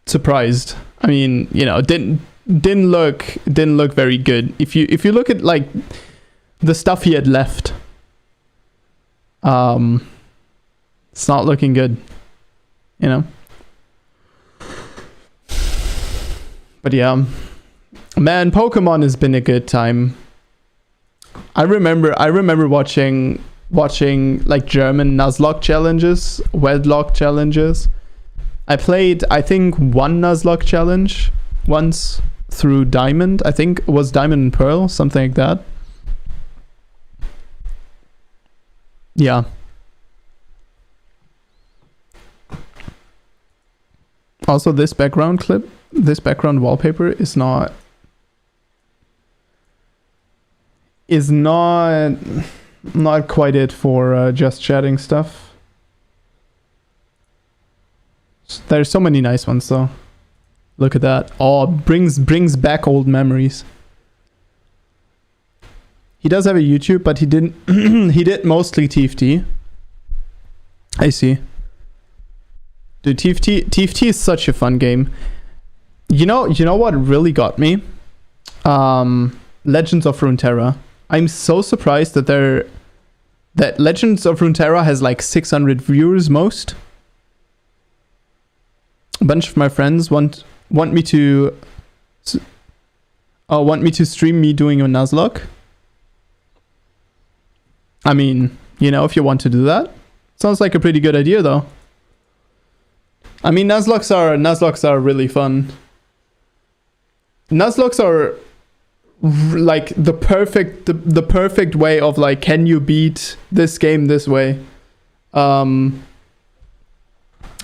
surprised. I mean, you know, didn't look very good. If you look at like the stuff he had left, it's not looking good. You know? But yeah. Man, Pokemon has been a good time. I remember watching like German Nuzlocke challenges, Wedlock challenges. I played, I think, one Nuzlocke challenge once through Diamond. I think it was Diamond and Pearl, something like that. Yeah. Also, this background wallpaper is not quite it for just chatting stuff. There's so many nice ones though. Look at that. Oh, brings back old memories. He does have a YouTube, but he didn't he did mostly TFT. I see. Dude, TFT is such a fun game. You know what really got me? Legends of Runeterra. I'm so surprised that Legends of Runeterra has like 600 viewers most. A bunch of my friends want me to stream me doing a Nuzlocke. I mean, you know, if you want to do that, sounds like a pretty good idea though. I mean, Nuzlocks are really fun. Nuzlocke are like the perfect way of like, can you beat this game this way? And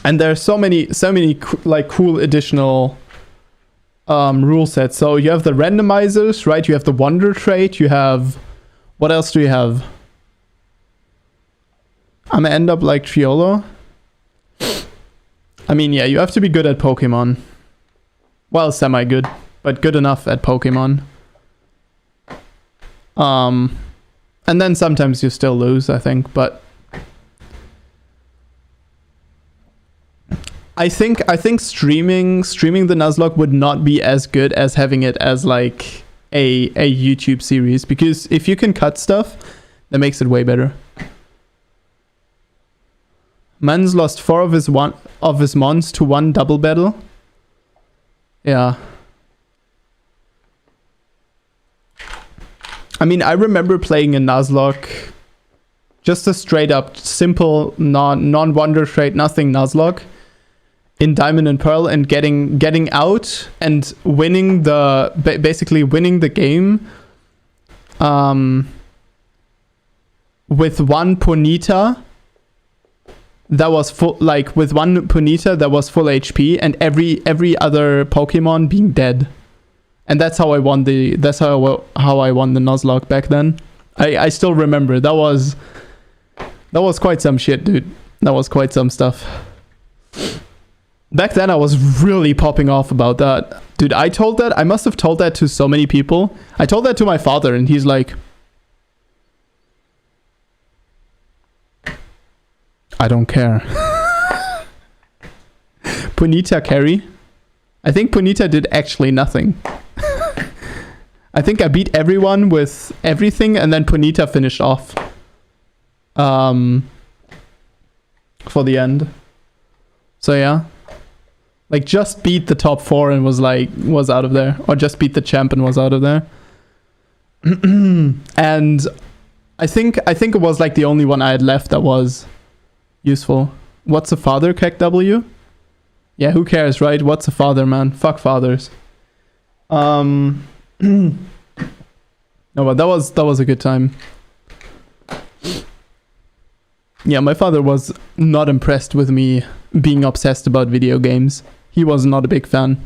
there's so many like cool additional rule sets. So you have the randomizers, right? You have the wonder trait. You have, what else do you have? I'm gonna end up like Triolo. I mean, yeah, you have to be good at Pokemon. Well, semi-good, but good enough at Pokemon. And then sometimes you still lose, I think, but I think streaming the Nuzlocke would not be as good as having it as like a YouTube series, because if you can cut stuff, that makes it way better. Man's lost 4 of his mons to 1 double battle. Yeah. I mean, I remember playing a Nuzlocke, just a straight up simple non-wonder trait, nothing Nuzlocke in Diamond and Pearl, and getting out and winning basically winning the game with one Ponyta that was full, like with one Ponyta that was full HP, and every other Pokemon being dead. And that's how I won the Nuzlocke back then. I still remember. That was quite some shit, dude. That was quite some stuff. Back then, I was really popping off about that. Dude, I must have told that to so many people. I told that to my father, and he's like, I don't care. Punita carry. I think Punita did actually nothing. I think I beat everyone with everything, and then Punita finished off. For the end. So yeah. Like, just beat the top 4 and was out of there. Or just beat the champ and was out of there. And I think it was like the only one I had left that was useful. What's a father, KEKW? Yeah, who cares, right? What's a father, man? Fuck fathers. No, but that was a good time. Yeah, my father was not impressed with me being obsessed about video games. He was not a big fan.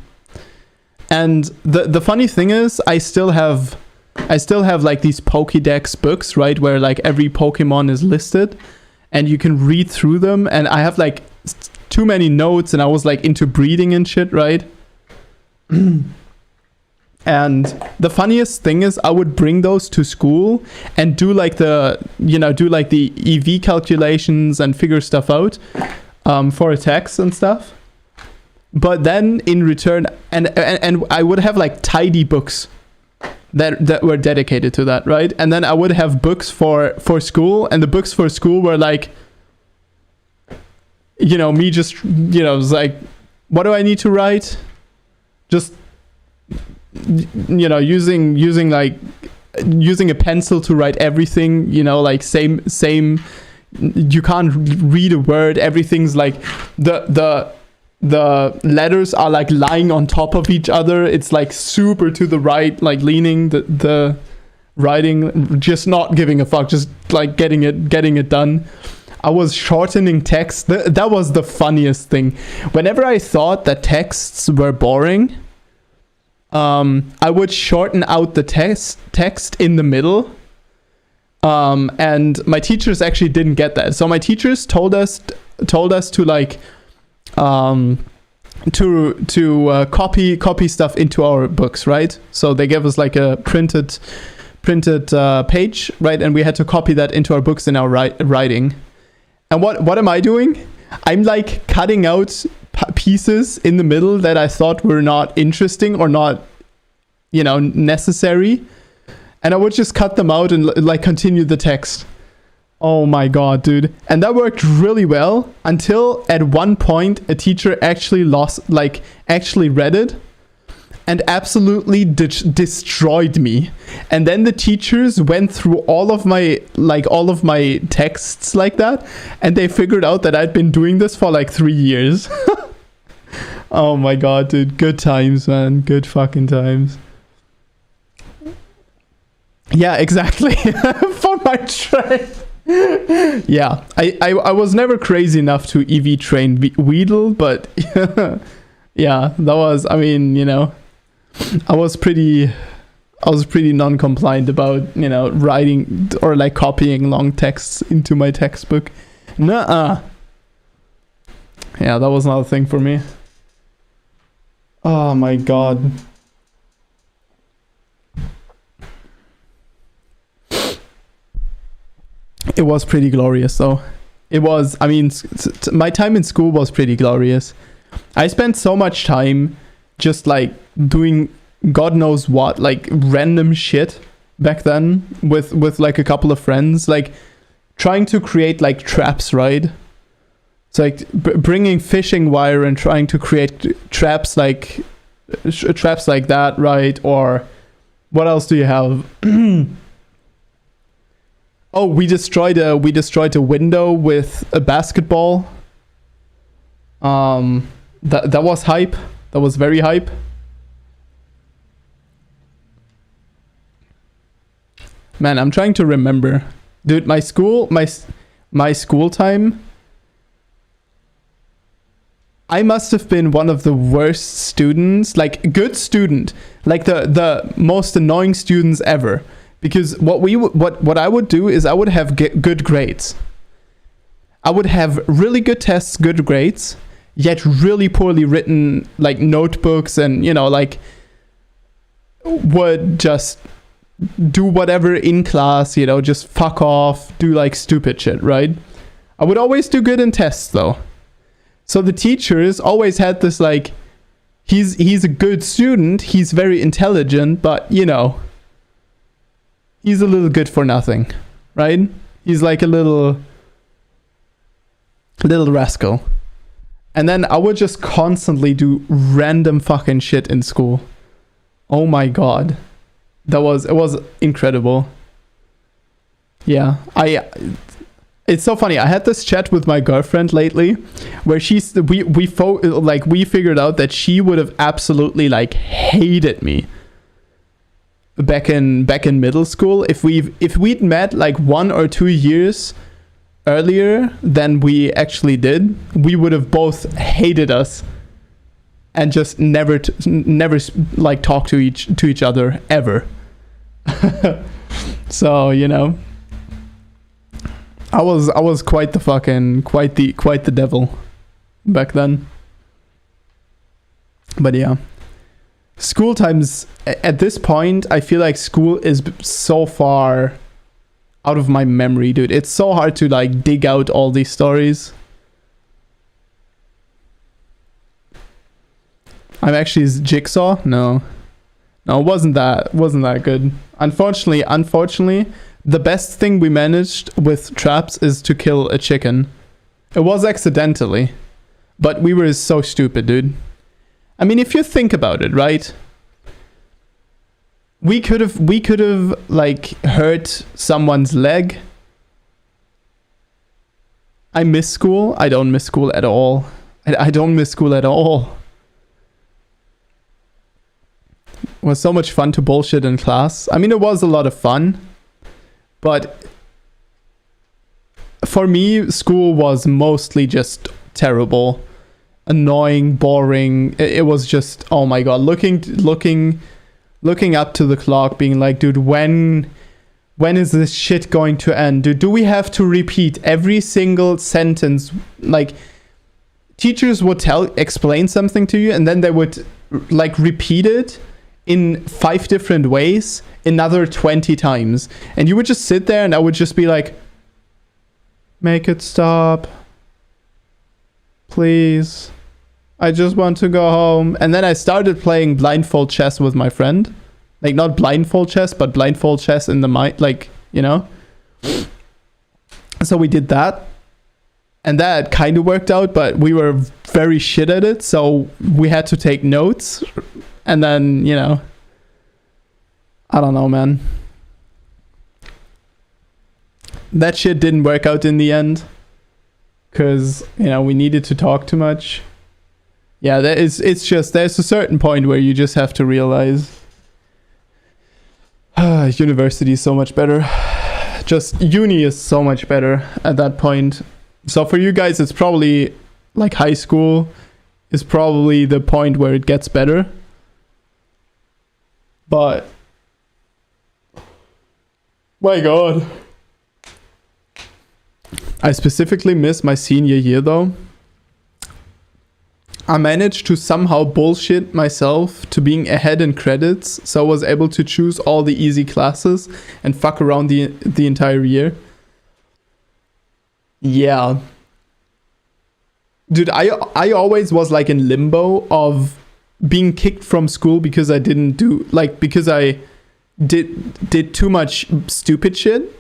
And the funny thing is, I still have like these Pokédex books, right, where like every Pokemon is listed and you can read through them, and I have like too many notes, and I was like into breeding and shit, right? And the funniest thing is, I would bring those to school and do like the EV calculations and figure stuff out for attacks and stuff. But then in return, and I would have like tidy books that were dedicated to that, right? And then I would have books for school, and the books for school were like, me just, it was like, what do I need to write? Just, using a pencil to write everything, like same, you can't read a word. Everything's like, the letters are like lying on top of each other. It's like super to the right, like leaning, the writing, just not giving a fuck, just like getting it done. I was shortening text. That was the funniest thing. Whenever I thought that texts were boring, I would shorten out the text in the middle. And my teachers actually didn't get that. So my teachers told us to like to copy stuff into our books, right? So they gave us like a printed page, right? And we had to copy that into our books in our writing. And what am I doing? I'm like cutting out pieces in the middle that I thought were not interesting or not, necessary. And I would just cut them out and like continue the text. Oh my god, dude. And that worked really well until at one point a teacher actually read it and absolutely destroyed me. And then the teachers went through all of my texts like that, and they figured out that I'd been doing this for like 3 years. Oh my god, dude. Good times, man. Good fucking times. Yeah, exactly. For my train. Yeah, I was never crazy enough to EV train Weedle, but yeah, that was, I was pretty non-compliant about, writing or like copying long texts into my textbook. Nuh-uh. Yeah, that was not a thing for me. Oh my god. It was pretty glorious though. It was, my time in school was pretty glorious. I spent so much time just like doing God knows what, like random shit back then with like a couple of friends, like trying to create like traps, right? It's like bringing fishing wire and trying to create traps like that, right? Or what else do you have? Oh, we destroyed a window with a basketball. That was hype. That was very hype. Man, I'm trying to remember. Dude, my school time, I must have been one of the worst students, like good student, like the most annoying students ever. Because what I would do is I would have good grades. I would have really good tests, good grades, yet really poorly written like notebooks, and like would just do whatever in class, just fuck off, do like stupid shit, right? I would always do good in tests though. So the teachers always had this like, he's a good student, he's very intelligent, but he's a little good for nothing, right? He's like a little rascal. And then I would just constantly do random fucking shit in school. Oh my god. It was incredible. Yeah, it's so funny. I had this chat with my girlfriend lately, where we figured out that she would have absolutely like hated me back in middle school if we'd met like 1 or 2 years earlier than we actually did. We would have both hated us and just never like talk to each other ever. So I was quite the devil back then. But yeah, school times at this point, I feel like school is so far out of my memory, dude. It's so hard to like dig out all these stories. I'm actually Jigsaw. No, it wasn't that good. Unfortunately, the best thing we managed with traps is to kill a chicken. It was accidentally, but we were so stupid, dude. I mean, if you think about it, right? We could have like hurt someone's leg. I miss school. I don't miss school at all. I don't miss school at all. It was so much fun to bullshit in class. I mean, it was a lot of fun, but for me, school was mostly just terrible, annoying, boring. It was just, oh my god, looking up to the clock, being like, dude, when is this shit going to end? Dude, do we have to repeat every single sentence? Like, teachers would explain something to you, and then they would like repeat it in 5 different ways another 20 times, and you would just sit there and I would just be like, make it stop, please, I just want to go home. And then I started playing blindfold chess with my friend, like not blindfold chess but blindfold chess in the mind, like, so we did that, and that kind of worked out, but we were very shit at it, so we had to take notes. And then, I don't know, man. That shit didn't work out in the end. Because, we needed to talk too much. Yeah, there's a certain point where you just have to realize university is so much better. Just uni is so much better at that point. So for you guys, it's probably like high school is probably the point where it gets better. But my god, I specifically miss my senior year though. I managed to somehow bullshit myself to being ahead in credits, so I was able to choose all the easy classes and fuck around the entire year. Yeah, dude, I always was like in limbo of being kicked from school because I did too much stupid shit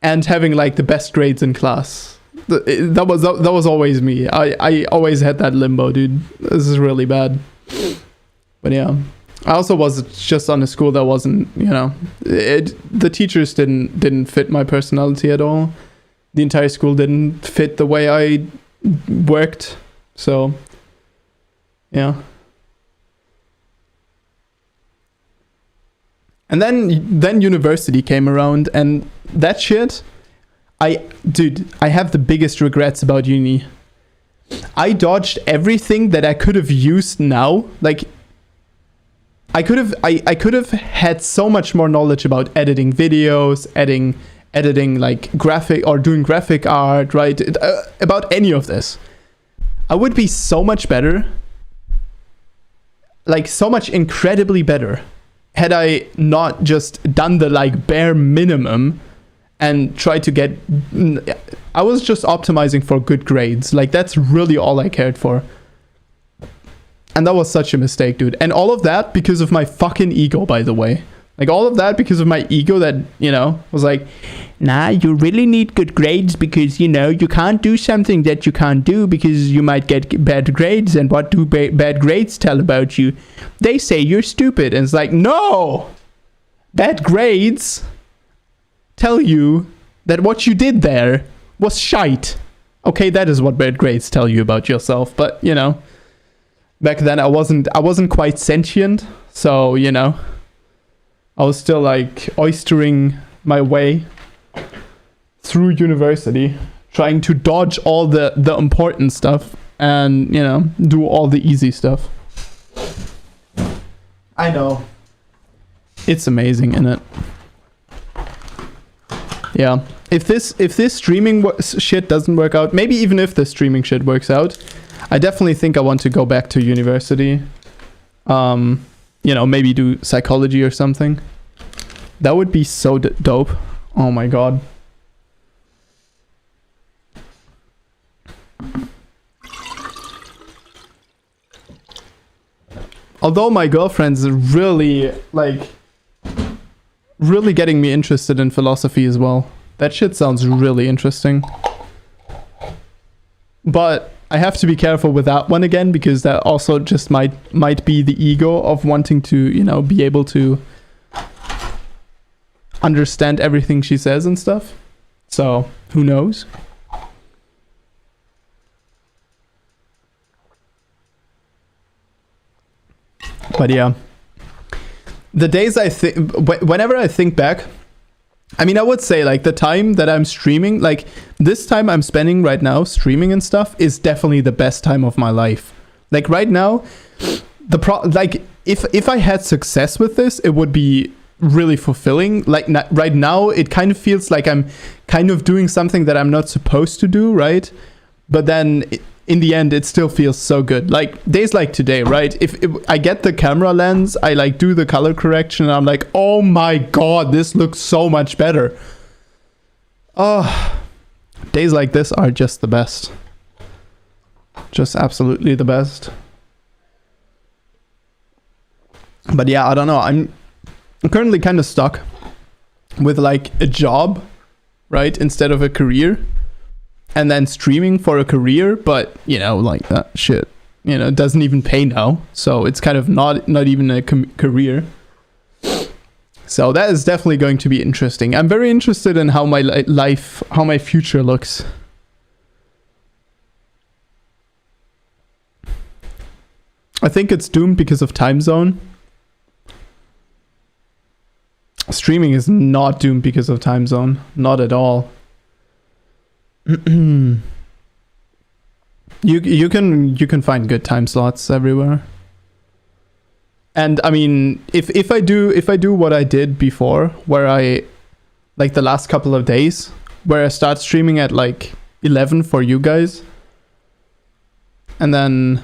and having like the best grades in class. That was always me. I always had that limbo, dude. This is really bad. But yeah, I also was just on a school that wasn't, the teachers didn't fit my personality at all. The entire school didn't fit the way I worked. So yeah. And then university came around, and that shit, I have the biggest regrets about uni. I dodged everything that I could have used now. Like, I could have had so much more knowledge about editing videos, editing like graphic or doing graphic art, right? About any of this. I would be so much better, like so much incredibly better, had I not just done the like bare minimum and tried to get. I was just optimizing for good grades. Like that's really all I cared for. And that was such a mistake, dude. And all of that because of my fucking ego, by the way. Like all of that because of my ego that, you know, was like, nah, you really need good grades because, you know, you can't do something that you can't do because you might get bad grades. And what do bad grades tell about you? They say you're stupid. And it's like, no! Bad grades tell you that what you did there was shite. Okay, that is what bad grades tell you about yourself. But, you know, back then I wasn't quite sentient. So, you know, I was still like oystering my way through university, trying to dodge all the important stuff and, you know, do all the easy stuff. I know. It's amazing, isn't it? Yeah. If this streaming shit doesn't work out, maybe even if the streaming shit works out, I definitely think I want to go back to university. You know, maybe do psychology or something. That would be so dope. Oh my god. Although my girlfriend's really, like, really getting me interested in philosophy as well. That shit sounds really interesting. But I have to be careful with that one again, because that also just might be the ego of wanting to, you know, be able to understand everything she says and stuff. So, who knows? But yeah, the days whenever I think back, I mean, I would say like the time that I'm streaming, like this time I'm spending right now streaming and stuff is definitely the best time of my life. Like right now, like if I had success with this, it would be really fulfilling. Like right now, it kind of feels like I'm kind of doing something that I'm not supposed to do, right? But then in the end, it still feels so good. Like days like today, right? If I get the camera lens, I like do the color correction, and I'm like, oh my god, this looks so much better. Oh, days like this are just the best. Just absolutely the best. But yeah, I don't know. I'm currently kind of stuck with like a job, right, instead of a career. And then streaming for a career, but you know, like that shit, you know, doesn't even pay now, so it's kind of not even a career. So that is definitely going to be interesting. I'm very interested in how my life, how my future looks. I think it's doomed because of time zone. Streaming is not doomed because of time zone, not at all. You can find good time slots everywhere. And I mean, if I do what I did before, where I like the last couple of days, where I start streaming at like 11 for you guys, and then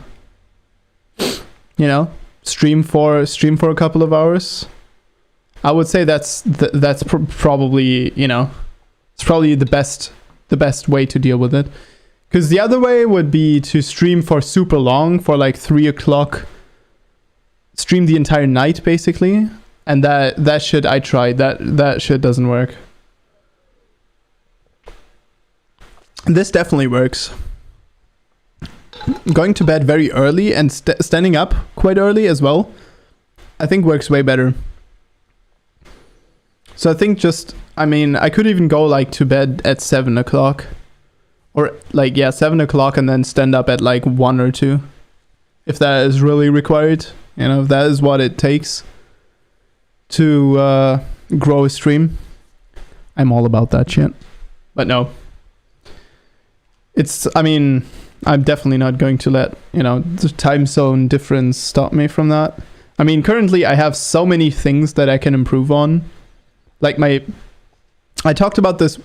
you know, stream for a couple of hours, I would say that's probably, you know, it's probably the best way to deal with it. Because the other way would be to stream for super long, for like 3 o'clock, stream the entire night basically, and that shit I tried, that shit doesn't work. This definitely works. Going to bed very early and standing up quite early as well, I think works way better. So I think I mean, I could even go like to bed at 7 o'clock. Or like, yeah, 7 o'clock and then stand up at like 1 or 2. If that is really required. You know, if that is what it takes to grow a stream. I'm all about that shit. But no. I mean, I'm definitely not going to let, you know, the time zone difference stop me from that. I mean, currently I have so many things that I can improve on. Like I talked about this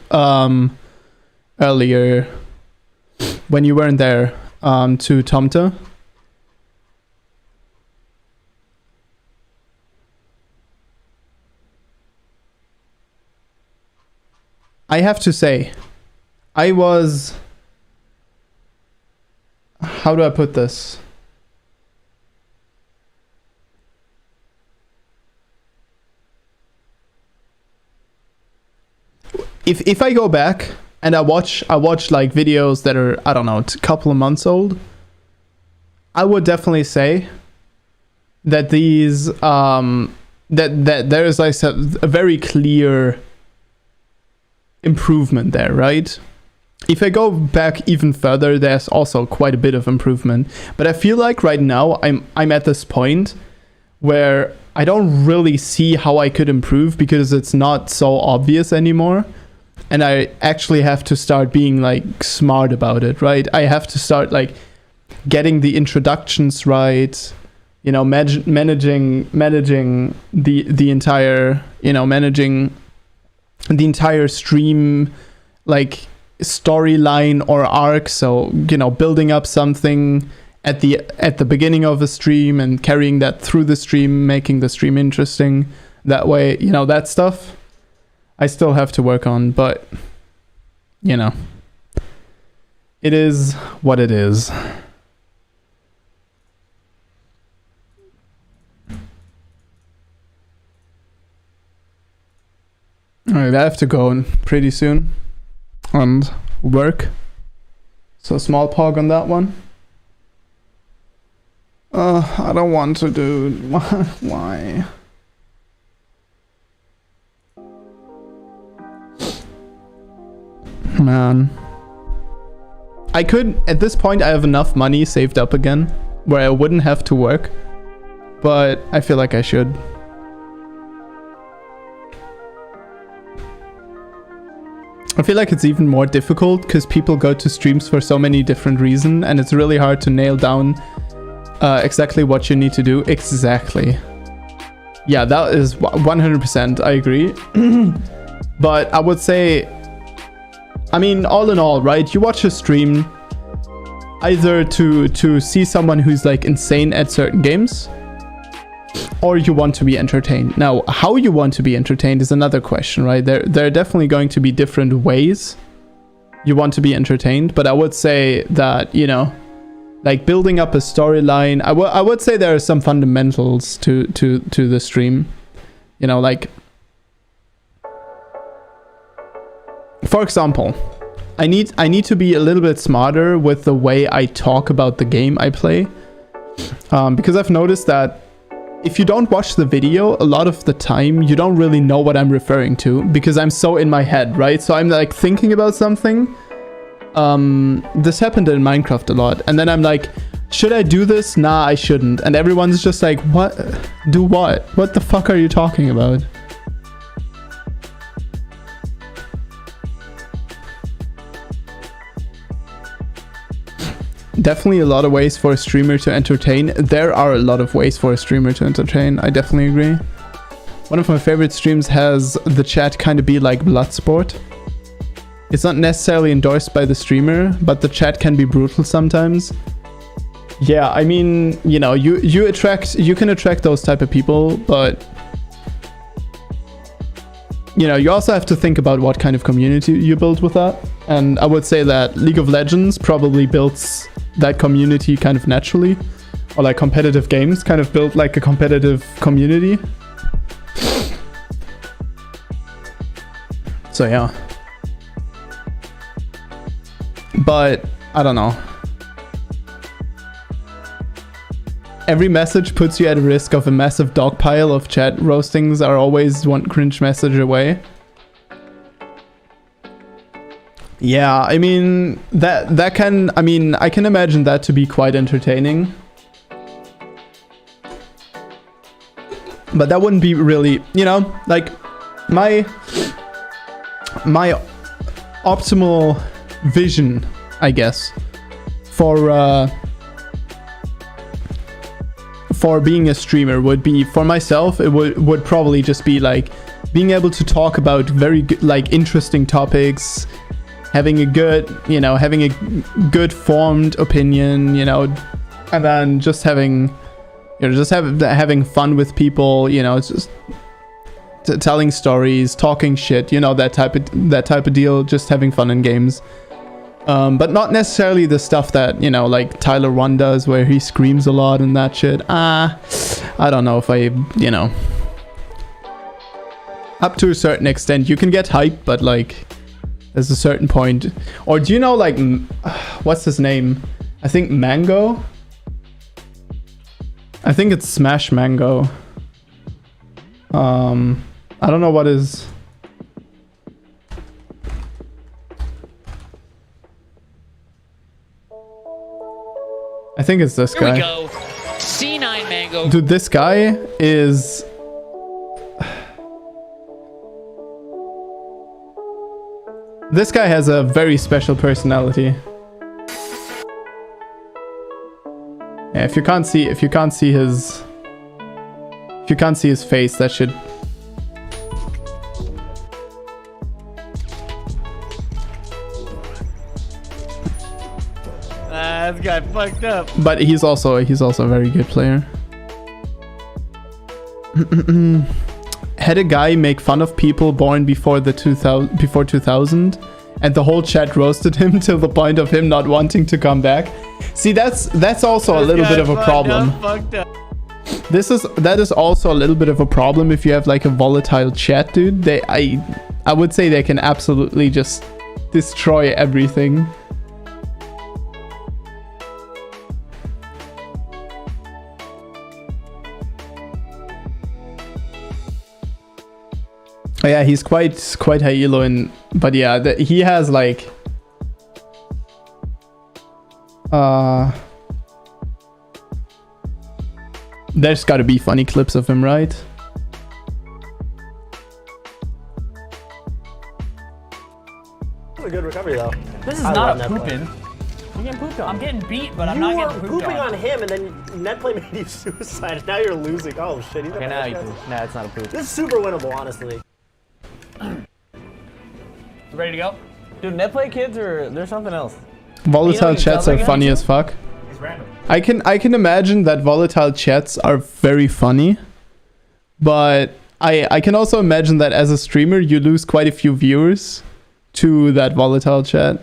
earlier when you weren't there to Tomta. I have to say, I was... How do I put this? If I go back and I watch like videos that are, I don't know, a couple of months old, I would definitely say that these that there is like a very clear improvement there, right? If I go back even further, there's also quite a bit of improvement. But I feel like right now I'm at this point where I don't really see how I could improve because it's not so obvious anymore. And I actually have to start being like smart about it, right? I have to start like getting the introductions right, you know, managing the entire, you know, managing the entire stream like storyline or arc. So, you know, building up something at the beginning of a stream and carrying that through the stream, making the stream interesting that way, you know, that stuff I still have to work on, but you know, it is what it is. Alright, I have to go pretty soon and work. So small pog on that one. I don't want to do. Why? Man. I could, at this point, I have enough money saved up again where I wouldn't have to work, but I feel like I should. I feel like it's even more difficult because people go to streams for so many different reasons and it's really hard to nail down exactly what you need to do. Exactly. Yeah, that is 100%. I agree. But I would say, I mean, all in all, right? You watch a stream either to see someone who's like insane at certain games, or you want to be entertained. Now, how you want to be entertained is another question, right? There are definitely going to be different ways you want to be entertained, but I would say that, you know, like building up a storyline, I would say there are some fundamentals to the stream. You know, like, for example, I need to be a little bit smarter with the way I talk about the game I play, because I've noticed that if you don't watch the video, a lot of the time you don't really know what I'm referring to because I'm so in my head, right? So I'm like thinking about something. This happened in Minecraft a lot, and then I'm like, should I do this? Nah, I shouldn't. And everyone's just like, what? Do what? What the fuck are you talking about? Definitely a lot of ways for a streamer to entertain. There are a lot of ways for a streamer to entertain. I definitely agree. One of my favorite streams has the chat kind of be like Bloodsport. It's not necessarily endorsed by the streamer, but the chat can be brutal sometimes. Yeah, I mean, you know, you can attract those type of people, but you know, you also have to think about what kind of community you build with that. And I would say that League of Legends probably builds that community kind of naturally, or like competitive games kind of build like a competitive community. So yeah. But I don't know. Every message puts you at risk of a massive dogpile of chat roastings are always one cringe message away. Yeah, I mean, that can, I mean, I can imagine that to be quite entertaining. But that wouldn't be really, you know, like my optimal vision, I guess, for for being a streamer would be, for myself, it would probably just be like being able to talk about very good, like interesting topics, having a good, you know, having a good formed opinion, you know, and then just having, you know, just having fun with people, you know, it's just telling stories, talking shit, you know, that type of deal, just having fun in games. But not necessarily the stuff that, you know, like Tyler 1 does, where he screams a lot and that shit. I don't know if I, you know, up to a certain extent, you can get hyped, but like, there's a certain point. Or do you know, like, what's his name? I think Mango? I think it's Smash Mango. I don't know what is... I think it's this guy. Here we go. C9 Mango. Dude, this guy is... This guy has a very special personality. Yeah, if you can't see his face, that should... This guy fucked up. But he's also a very good player. Had a guy make fun of people born before 2000, and the whole chat roasted him till the point of him not wanting to come back. See, that's also a little bit of a problem. That is also a little bit of a problem if you have like a volatile chat, dude. I would say they can absolutely just destroy everything. Oh, yeah, he's quite high elo, but yeah, he has like there's got to be funny clips of him, right? A good recovery though. This is not a pooping. You're getting pooped on. I'm getting beat, but I'm not getting pooped pooping on him, and then Netplay made you suicide. Now you're losing. Oh shit! He's Okay, now you poop. Nah, it's not a poop. This is super winnable, honestly. Ready to go? Dude, Netplay kids or there's something else. Volatile chats are funny as fuck. It's random. I can imagine that volatile chats are very funny, but I can also imagine that as a streamer you lose quite a few viewers to that volatile chat.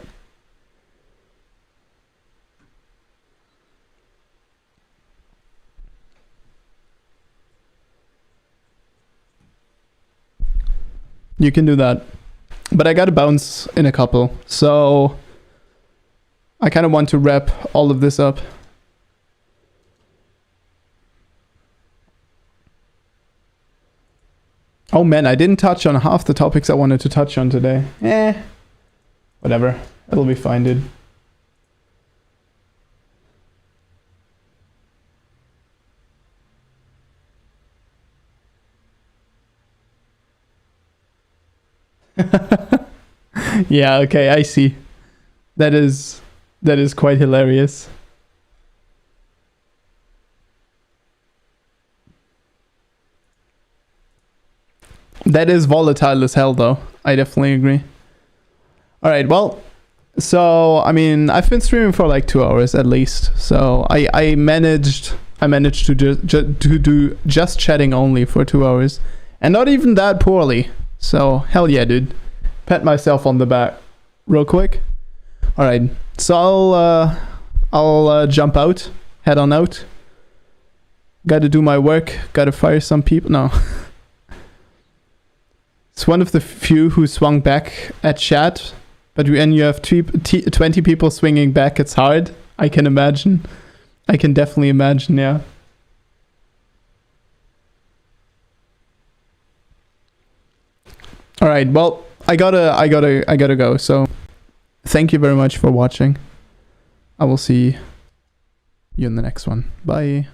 You can do that. But I gotta bounce in a couple, so I kind of want to wrap all of this up. Oh man, I didn't touch on half the topics I wanted to touch on today. Whatever. It'll be fine, dude. Yeah, okay, I see. That is quite hilarious. That is volatile as hell though. I definitely agree. Alright, well, so I mean I've been streaming for like 2 hours at least. So I managed to do just chatting only for 2 hours. And not even that poorly. So hell yeah, dude. Pat myself on the back real quick. Alright, so I'll jump out, head on out. Gotta do my work, gotta fire some people. No. It's one of the few who swung back at chat, but when you have 20 people swinging back, it's hard. I can imagine. I can definitely imagine, yeah. Alright, well, I gotta go, so thank you very much for watching. I will see you in the next one. Bye.